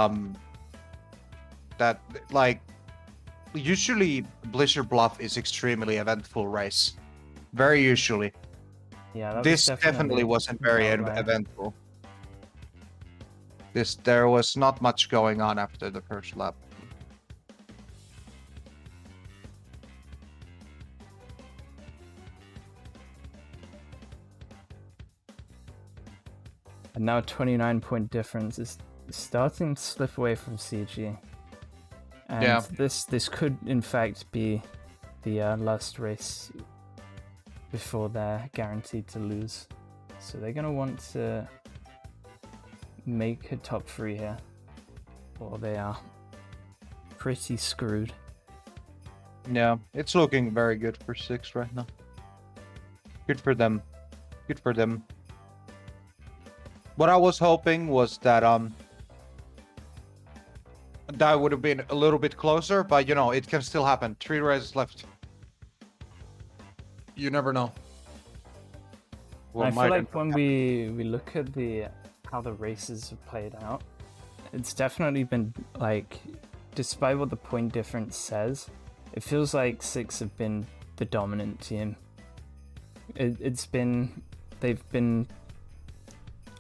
that like usually Blizzard Bluff is extremely eventful race. Very usually. Yeah, that This was definitely wasn't very eventful. There was not much going on after the first lap. And now 29-point difference is starting to slip away from CG. And Yeah. this could in fact be the last race before they're guaranteed to lose. So they're going to want to make a top 3 here, or they are pretty screwed. Yeah, it's looking very good for 6 right now. Good for them. Good for them. What I was hoping was that that would have been a little bit closer, but you know, it can still happen. 3 races left. You never know. I feel like when we look at how the races have played out, it's definitely been like, despite what the point difference says, it feels like 6 have been the dominant team. They've been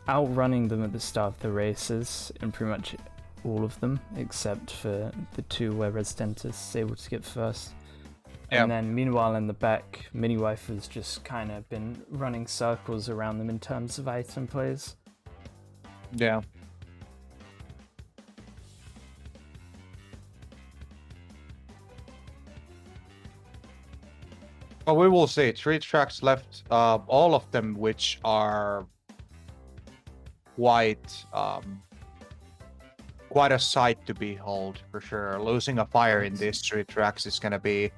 outrunning them at the start of the races in pretty much all of them, except for the 2 where Residentus is able to get first. And then meanwhile in the back, Miniwife has just kind of been running circles around them in terms of item plays. Yeah. But we will see. 3 tracks left, all of them which are quite a sight to behold for sure. Losing a fire in these 3 tracks is gonna be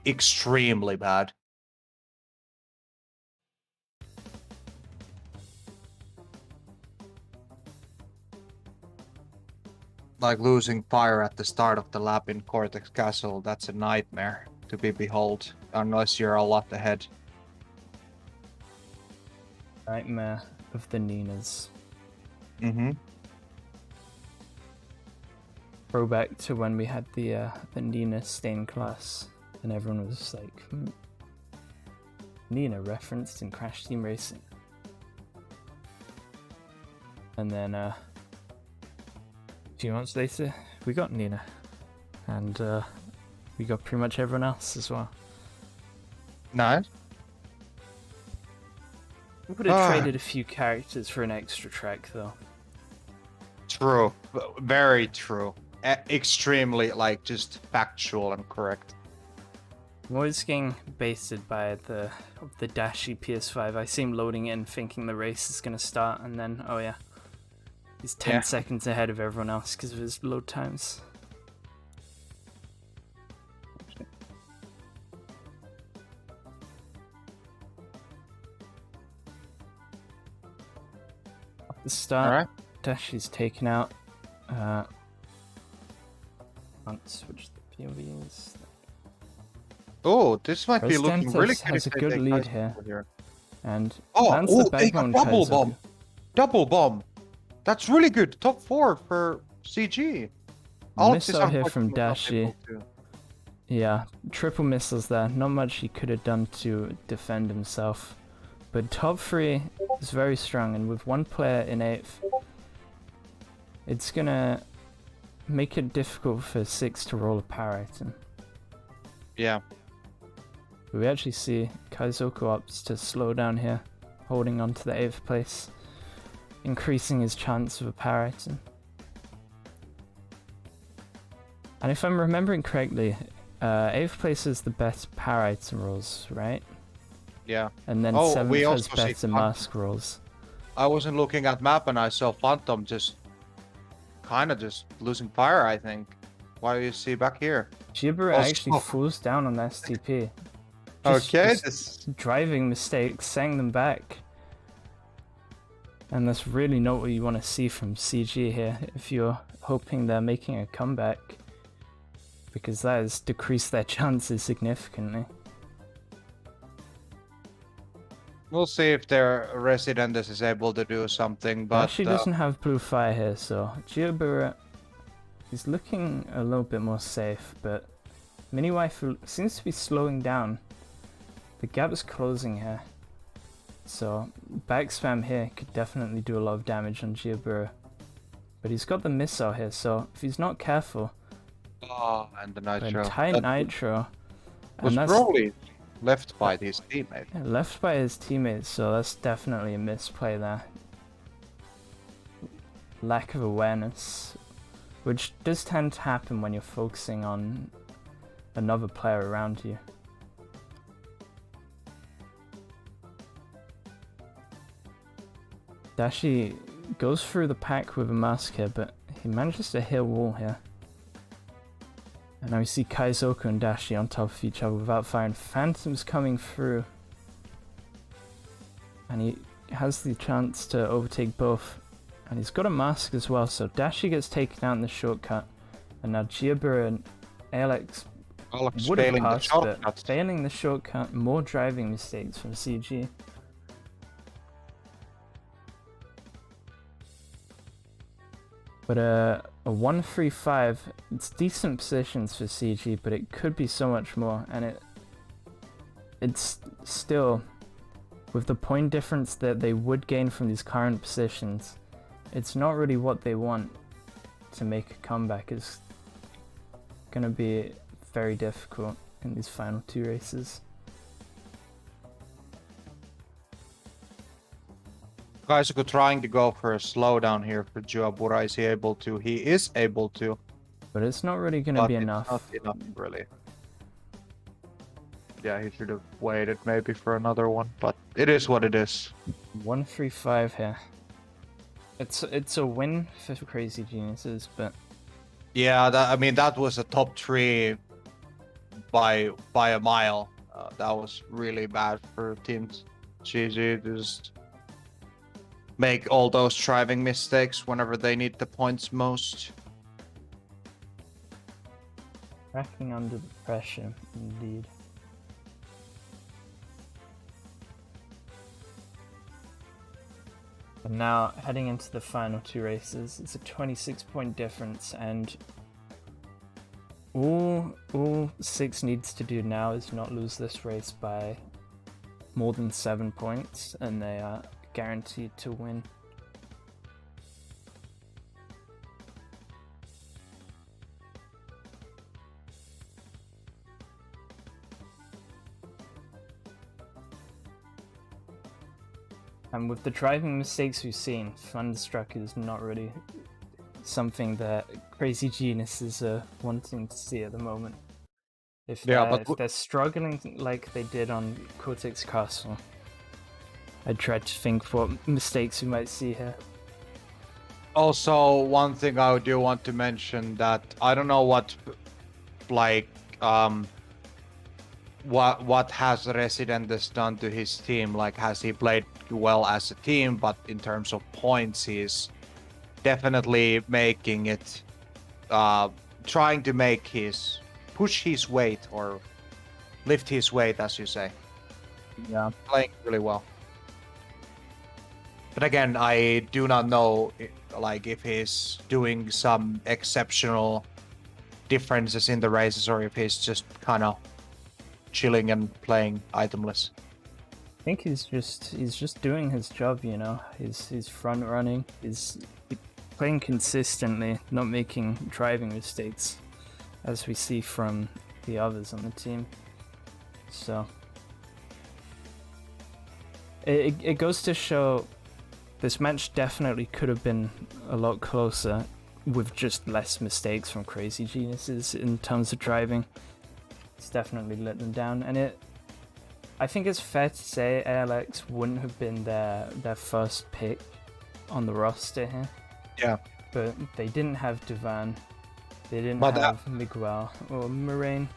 extremely bad. Like losing fire at the start of the lap in Cortex Castle, that's a nightmare to be behold, unless you're a lot ahead. Nightmare of the Ninas. Mm-hmm. Throwback to when we had the Nina stain class, and everyone was like, Nina referenced in Crash Team Racing. And then a few months later, we got Nina, and we got pretty much everyone else as well. Nice. We would have traded a few characters for an extra track, though. True. Very true. Extremely, like, just factual and correct. I'm always getting baited by the dashy PS5. I see him loading in thinking the race is going to start, and then, oh yeah, he's 10 seconds ahead of everyone else because of his load times. At the start, Dashy's taken out. Let's switch the POVs. Oh, this might be looking really good. Has a good lead here. And they got double bomb. Double bomb. That's really good. Top 4 for CG. Miss out here from Dashi. Yeah, triple misses there. Not much he could have done to defend himself. But top 3 is very strong, and with 1 player in 8th, it's gonna make it difficult for 6 to roll a power item. Yeah. We actually see Kaizoku opts to slow down here, holding on to the 8th place, increasing his chance of a power item. And if I'm remembering correctly, 8th place is the best power item rolls, right? Yeah. And then 7th has better mask rolls. I wasn't looking at map and I saw Phantom just kind of just losing fire, I think. Why do you see back here? Jibber actually falls down on the STP. Just driving mistakes, sang them back. And that's really not what you want to see from CG here if you're hoping they're making a comeback, because that has decreased their chances significantly. We'll see if their Residendus is able to do something, but... Actually doesn't have blue fire here, so Giobura is looking a little bit more safe, but Miniwife seems to be slowing down. The gap is closing here, so back spam here could definitely do a lot of damage on Giobura. But he's got the missile here, so if he's not careful... Oh, and the Nitro. Tight Nitro. Was And that's probably left by his teammate. yeah, left by his teammates, so that's definitely a misplay there. Lack of awareness, which does tend to happen when you're focusing on another player around you. Dashi goes through the pack with a mask here, but he manages to hit a wall here. And now we see Kaizoku and Dashi on top of each other without firing. Phantom's coming through. And he has the chance to overtake both. And he's got a mask as well, so Dashi gets taken out in the shortcut. And now Giobura and Alex would have passed, but failing the shortcut, more driving mistakes from CG. But a 1-3-5, it's decent positions for CG, but it could be so much more, and it's still, with the point difference that they would gain from these current positions, it's not really what they want to make a comeback. It's going to be very difficult in these final two races. Kaizoku trying to go for a slowdown here for Giobura. Is he able to? He is able to. But it's not really going to be enough. Not enough, really. Yeah, he should have waited maybe for another one, but it is what it is. 1-3-5 here. It's a win for Crazy Geniuses, but... Yeah, I mean, that was a top 3 by a mile. That was really bad for Team GG. Just make all those driving mistakes whenever they need the points most. Cracking under the pressure, indeed. But now, heading into the final two races, it's a 26-point difference, and all 6 needs to do now is not lose this race by more than 7 points, and they are guaranteed to win. And with the driving mistakes we've seen, Thunderstruck is not really something that Crazy Geniuses are wanting to see at the moment. If they're struggling like they did on Cortex Castle, I try to think what mistakes we might see here. Also, one thing I do want to mention that I don't know what has Residendus done to his team. Like, has he played well as a team? But in terms of points, he's definitely making it, trying to make push his weight or lift his weight, as you say. Yeah, playing really well. But again, I do not know if he's doing some exceptional differences in the races or if he's just kind of chilling and playing itemless. I think he's just doing his job, you know. He's front running, he's playing consistently, not making driving mistakes, as we see from the others on the team. So it goes to show this match definitely could have been a lot closer with just less mistakes from Crazy Geniuses in terms of driving. It's definitely let them down, and I think it's fair to say ALX wouldn't have been their first pick on the roster here. Yeah. But they didn't have Duvan, they didn't have Miguel or Moraine.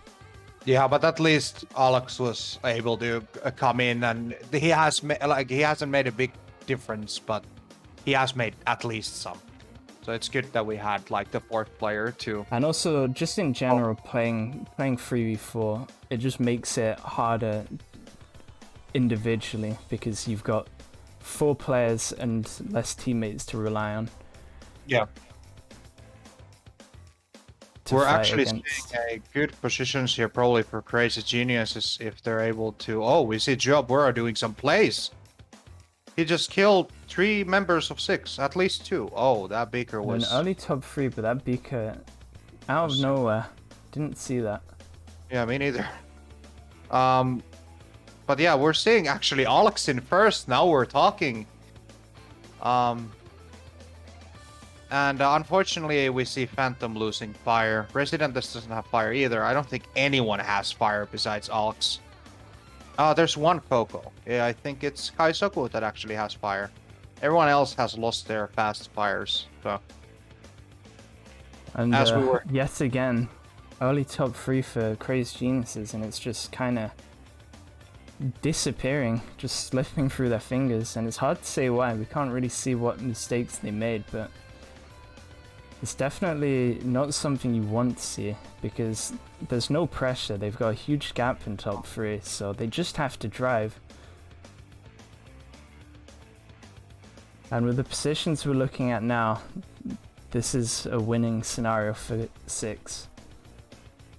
Yeah, but at least Alex was able to come in, and he hasn't made a big difference, but he has made at least some. So it's good that we had like the fourth player too. And also, just in general, playing 3v4, it just makes it harder individually because you've got 4 players and less teammates to rely on. Yeah. We're actually seeing a good positions here probably for Crazy Geniuses if they're able to... Oh, we see Job Burrow doing some plays. He just killed 3 members of 6, at least 2. Oh, that Beaker was... An early top 3, but that Beaker, out of nowhere, didn't see that. Yeah, me neither. But yeah, we're seeing actually Alex in first. Now we're talking. And unfortunately, we see Phantom losing fire. Resident doesn't have fire either. I don't think anyone has fire besides Alex. There's one Coco. Yeah, I think it's Kaisoku that actually has fire. Everyone else has lost their fast fires. So. And as we were... yet again, early top 3 for Crazed Geniuses, and it's just kind of disappearing, just slipping through their fingers, and it's hard to say why. We can't really see what mistakes they made, but it's definitely not something you want to see because there's no pressure. They've got a huge gap in top 3, so they just have to drive. And with the positions we're looking at now, this is a winning scenario for 6.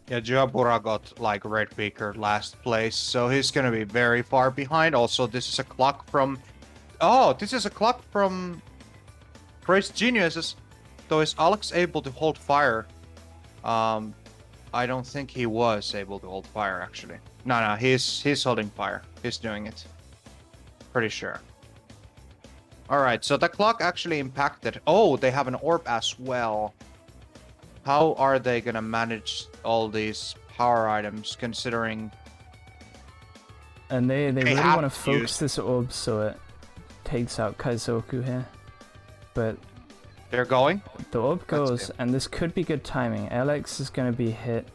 Yeah, Joabura got like Red Beaker last place, so he's gonna be very far behind. Also, this is a clock from... Oh, this is a clock from Crazy Geniuses. So is Alex able to hold fire? I don't think he was able to hold fire actually. No, he's holding fire. He's doing it. Pretty sure. Alright, so the clock actually impacted. Oh, they have an orb as well. How are they gonna manage all these power items considering... And they really want to focus this orb so it takes out Kaizoku here. But... they're going? The orb goes, and this could be good timing. Alex is going to be hit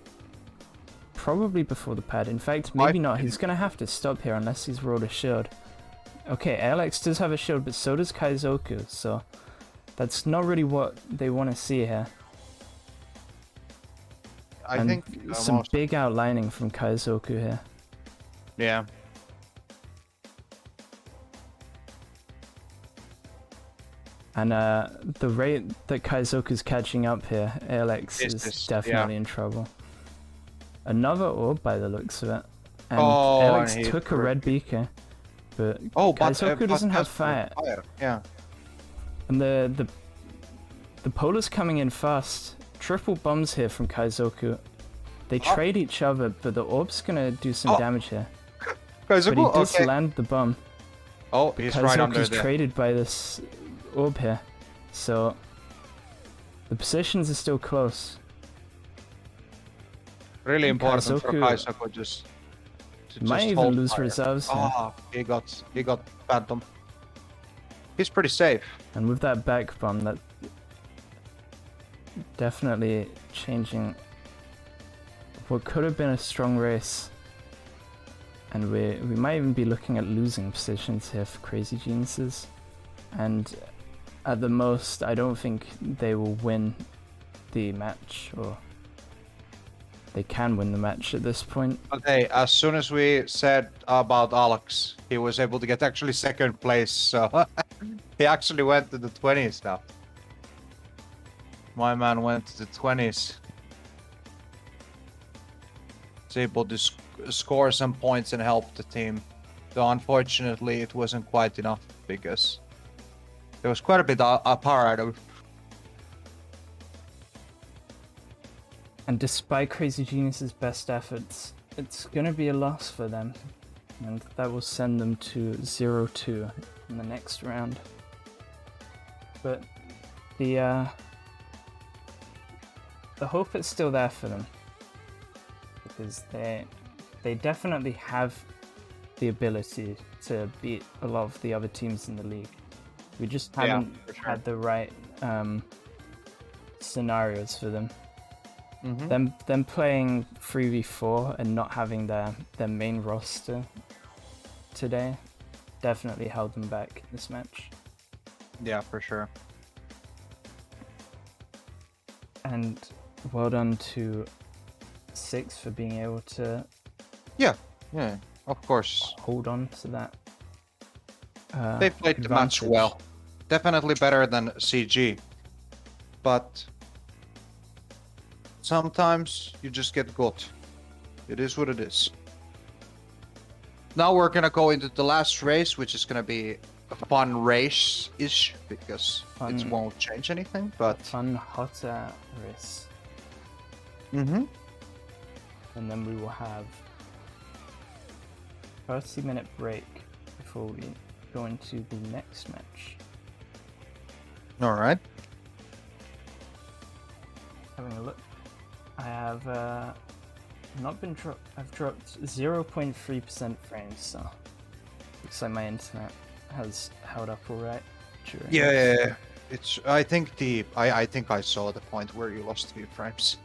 probably before the pad. In fact, maybe not. He's going to have to stop here unless he's rolled a shield. Okay, Alex does have a shield, but so does Kaizoku, so that's not really what they want to see here. I think some big outlining from Kaizoku here. Yeah. And the rate that Kaizoku's catching up here, Alex is definitely in trouble. Another orb by the looks of it. And Alex took a red beaker, but Kaizoku doesn't have fire. Yeah. And the Polar's coming in fast. Triple bombs here from Kaizoku. They trade each other, but the orb's gonna do some damage here. But he does land the bomb. Oh, he's right under there. Traded by this orb here, so the positions are still close. Really important for Kaizoku just to might even lose reserves here. Oh, he got Phantom. He's pretty safe. And with that back bomb, that definitely changing what could have been a strong race. And we might even be looking at losing positions here for Crazy Geniuses. And at the most, I don't think they will win the match, or they can win the match at this point. Okay, as soon as we said about Alex, he was able to get actually second place, so he actually went to the 20s now. My man went to the 20s. He's able to score some points and help the team. Though unfortunately it wasn't quite enough because there was quite a bit of power item. And despite Crazy Genius's best efforts, it's gonna be a loss for them. And that will send them to 0-2 in the next round. But the hope is still there for them. Because they definitely have the ability to beat a lot of the other teams in the league. We just haven't had the right scenarios for them. Mm-hmm. Them playing 3v4 and not having their main roster today definitely held them back in this match. Yeah, for sure. And well done to Six for being able to Yeah, of course. hold on to that. They played the match advantage. well. Definitely better than CG. But sometimes you just get got. It is what it is. Now we're gonna go into the last race, which is gonna be a fun race-ish, because it won't change anything, but... Fun hotter race. Mm-hmm. And then we will have 30-minute break before we go into the next match. Alright. Having a look. I have not been I've dropped 0.3% frames, so looks like my internet has held up alright. Yeah. It's. I think I think I saw the point where you lost 3 frames.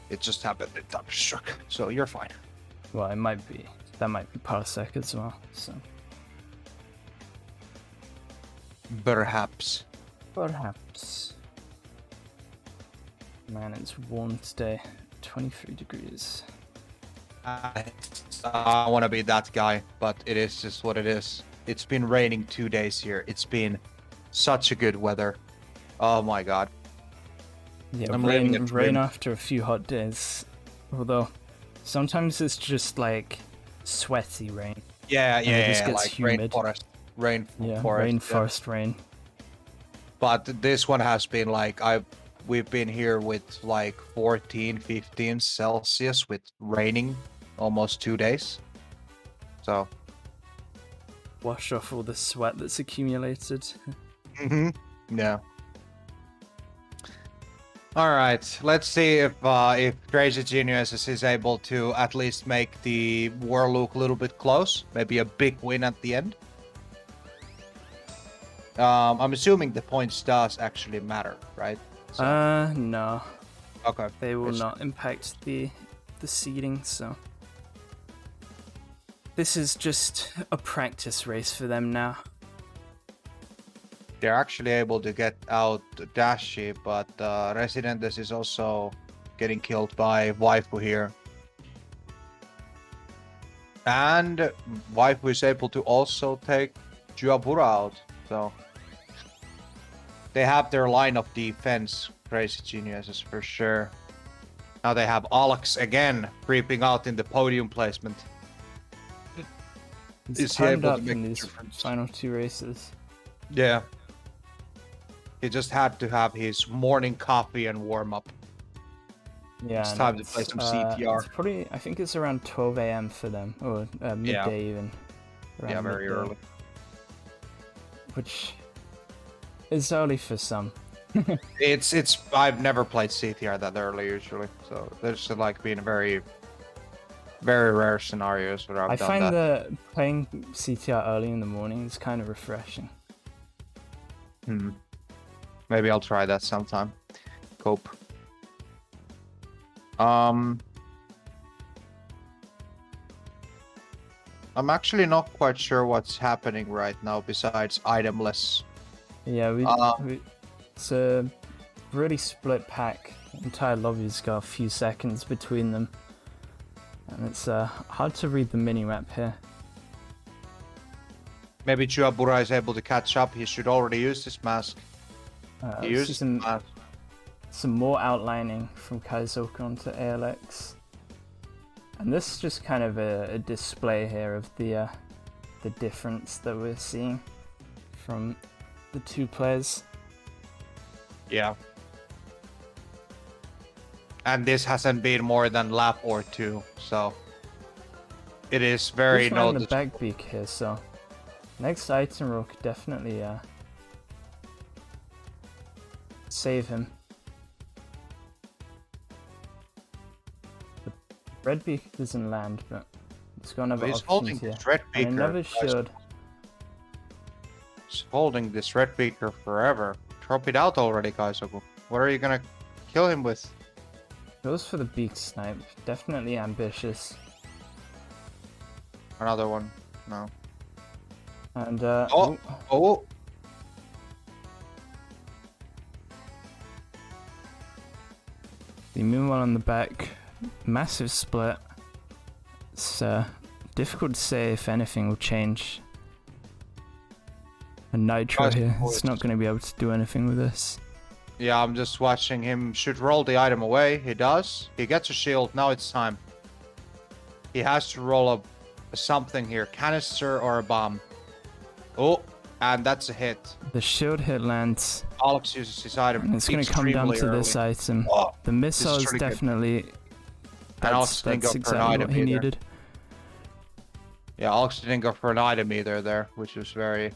It just happened in Thunderstruck, so you're fine. Well, it might be. That might be Parsec as well, so. Perhaps. Perhaps. Man, it's warm today. 23 degrees. I want to be that guy, but it is just what it is. It's been raining 2 days here. It's been such a good weather. Oh my god. Yeah, I'm living a dream. rain after a few hot days. Although, sometimes it's just like sweaty rain. Yeah, it just gets like humid. Rainforest rain. But this one has been like, we've been here with like 14, 15 Celsius with raining almost 2 days. So. Wash off all the sweat that's accumulated. Yeah. All right. Let's see if Crazy Genius is able to at least make the war look a little bit close. Maybe a big win at the end. I'm assuming the points does actually matter, right? So. No. Okay. They will not impact the seeding, so. This is just a practice race for them now. They're actually able to get out Dashi, but Residentes is also getting killed by Waifu here. And Waifu is able to also take Juabura out, so they have their line of defense, Crazy Geniuses for sure. Now they have Alex again creeping out in the podium placement. He's timed up in these final 2 races. Yeah. He just had to have his morning coffee and warm up. Yeah, it's time to play some CTR. It's probably, I think it's around 12 a.m. for them, or midday even. Yeah, very early. Which is early for some. It's. I've never played CTR that early usually, so there's like been very, very rare scenarios where I've done that. I find that playing CTR early in the morning is kind of refreshing. Maybe I'll try that sometime. Cope. I'm actually not quite sure what's happening right now besides itemless. Yeah, it's a really split pack. Entire lobby's got a few seconds between them. And it's hard to read the mini-map here. Maybe Juabura is able to catch up. He should already use this mask. He used some more outlining from Kaizoku onto ALX. And this is just kind of a display here of the difference that we're seeing from the 2 players. Yeah. And this hasn't been more than lap or 2, so it is very noticeable. The back beak here, so next item roll could definitely save him. The red beak doesn't land, but it's got another option here. Red beaker, and another shield. He's holding this red beaker forever. Drop it out already, Kaizoku. What are you gonna kill him with? Goes for the beak snipe. Definitely ambitious. Another one. No. And The Moonwell on the back, massive split. It's difficult to say if anything will change. And Nitro here, it's not going to be able to do anything with this. Yeah, I'm just watching him should roll the item away. He does. He gets a shield. Now it's time. He has to roll a something here. Canister or a bomb. Oh, and that's a hit. The shield hit lands. Alex uses his item. And it's going to come down to this item. Oh, the missile is really definitely... That's exactly what he needed. Yeah, Alex didn't go for an item either there, which was very...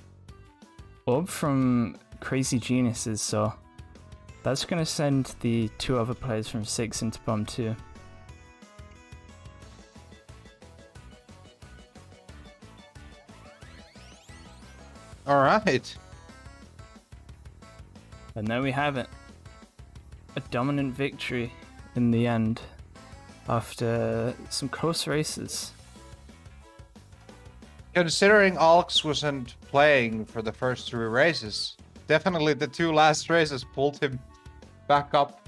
Orb from Crazy Geniuses, so... That's going to send the 2 other players from 6 into bomb 2. Alright. And there we have it. A dominant victory in the end. After some close races. Considering Alex wasn't playing for the first 3 races, definitely the 2 last races pulled him back up.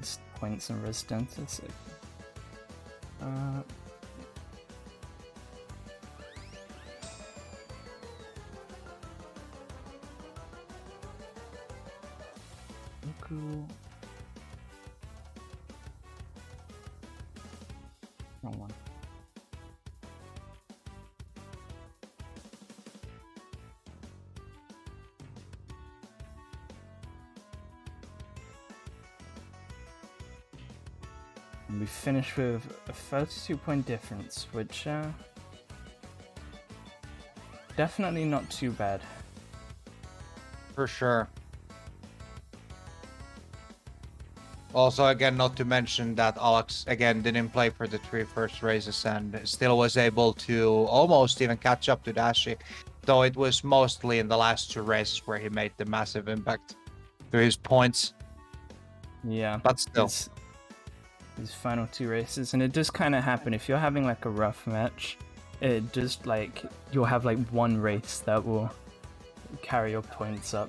Just points and resistance. Cool. Wrong one. And we finish with a 32-point difference, which definitely not too bad. For sure. Also, again, not to mention that Alex, again, didn't play for the 3 first races and still was able to almost even catch up to Dashi. Though it was mostly in the last 2 races where he made the massive impact through his points. Yeah. But still. These final 2 races. And it does kind of happen. If you're having like a rough match, it just like, you'll have like 1 race that will carry your points up.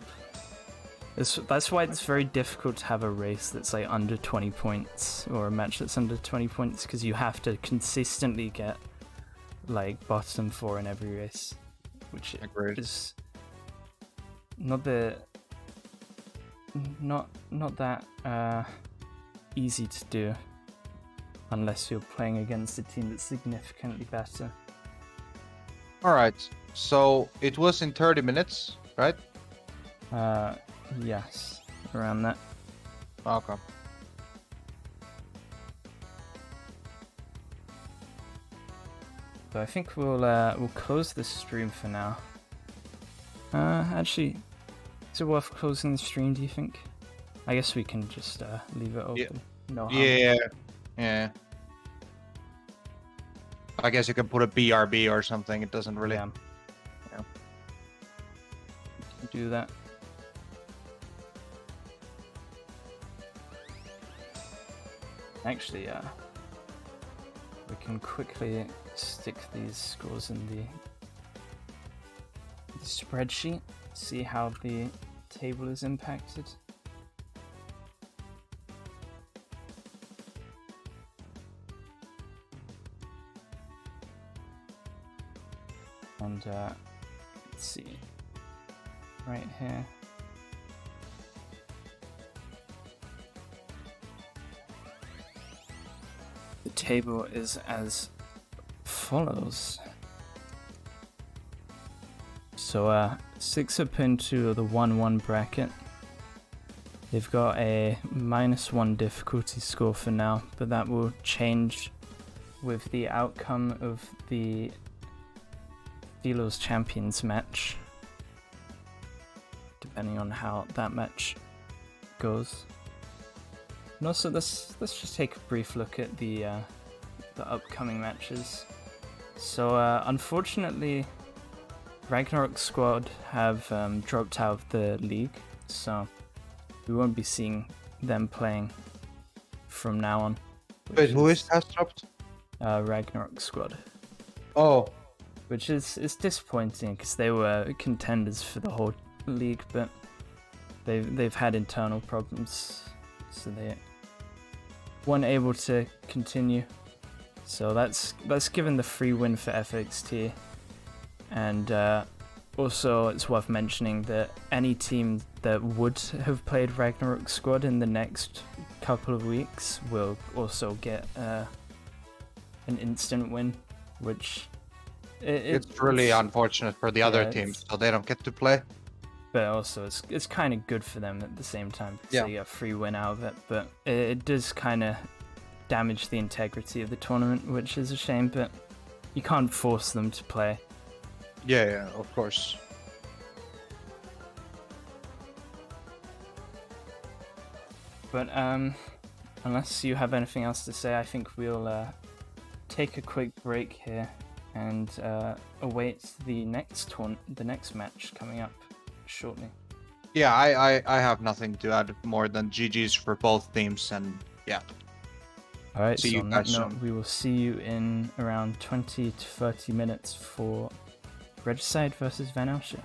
That's why it's very difficult to have a race that's like under 20 points or a match that's under 20 points because you have to consistently get like bottom 4 in every race, which is not that easy to do unless you're playing against a team that's significantly better. Alright, so it was in 30 minutes, right? Yes, around that. Okay. So I think we'll close this stream for now. Actually, is it worth closing the stream, do you think? I guess we can just leave it open. Yeah. No harm. Yeah. I guess you can put a BRB or something. It doesn't really... Yeah. Do that. Actually, we can quickly stick these scores in the spreadsheet, see how the table is impacted. And let's see, right here. The table is as follows. So 6 up into the 1-1 bracket. They've got a -1 difficulty score for now, but that will change with the outcome of the Revvylo's Champions match, depending on how that match goes. And also, let's just take a brief look at the upcoming matches. So unfortunately, Ragnarok squad have dropped out of the league, so we won't be seeing them playing from now on. Wait, who has dropped? Ragnarok squad. Oh. Which is disappointing because they were contenders for the whole league, but they've had internal problems, so they weren't able to continue. So that's given the free win for FXT, and also it's worth mentioning that any team that would have played Ragnarok squad in the next couple of weeks will also get an instant win, which it's really unfortunate for the other teams, so they don't get to play. But also it's kind of good for them at the same time because they get a free win out of it. But it does kind of damage the integrity of the tournament, which is a shame. But you can't force them to play. Yeah, of course. But unless you have anything else to say, I think we'll take a quick break here and await the next match coming up shortly. Yeah, I have nothing to add more than GG's for both teams, and yeah. Alright, See so you on that guys note, soon. we will see you in around 20 to 30 minutes for Regicide versus Van Elsche.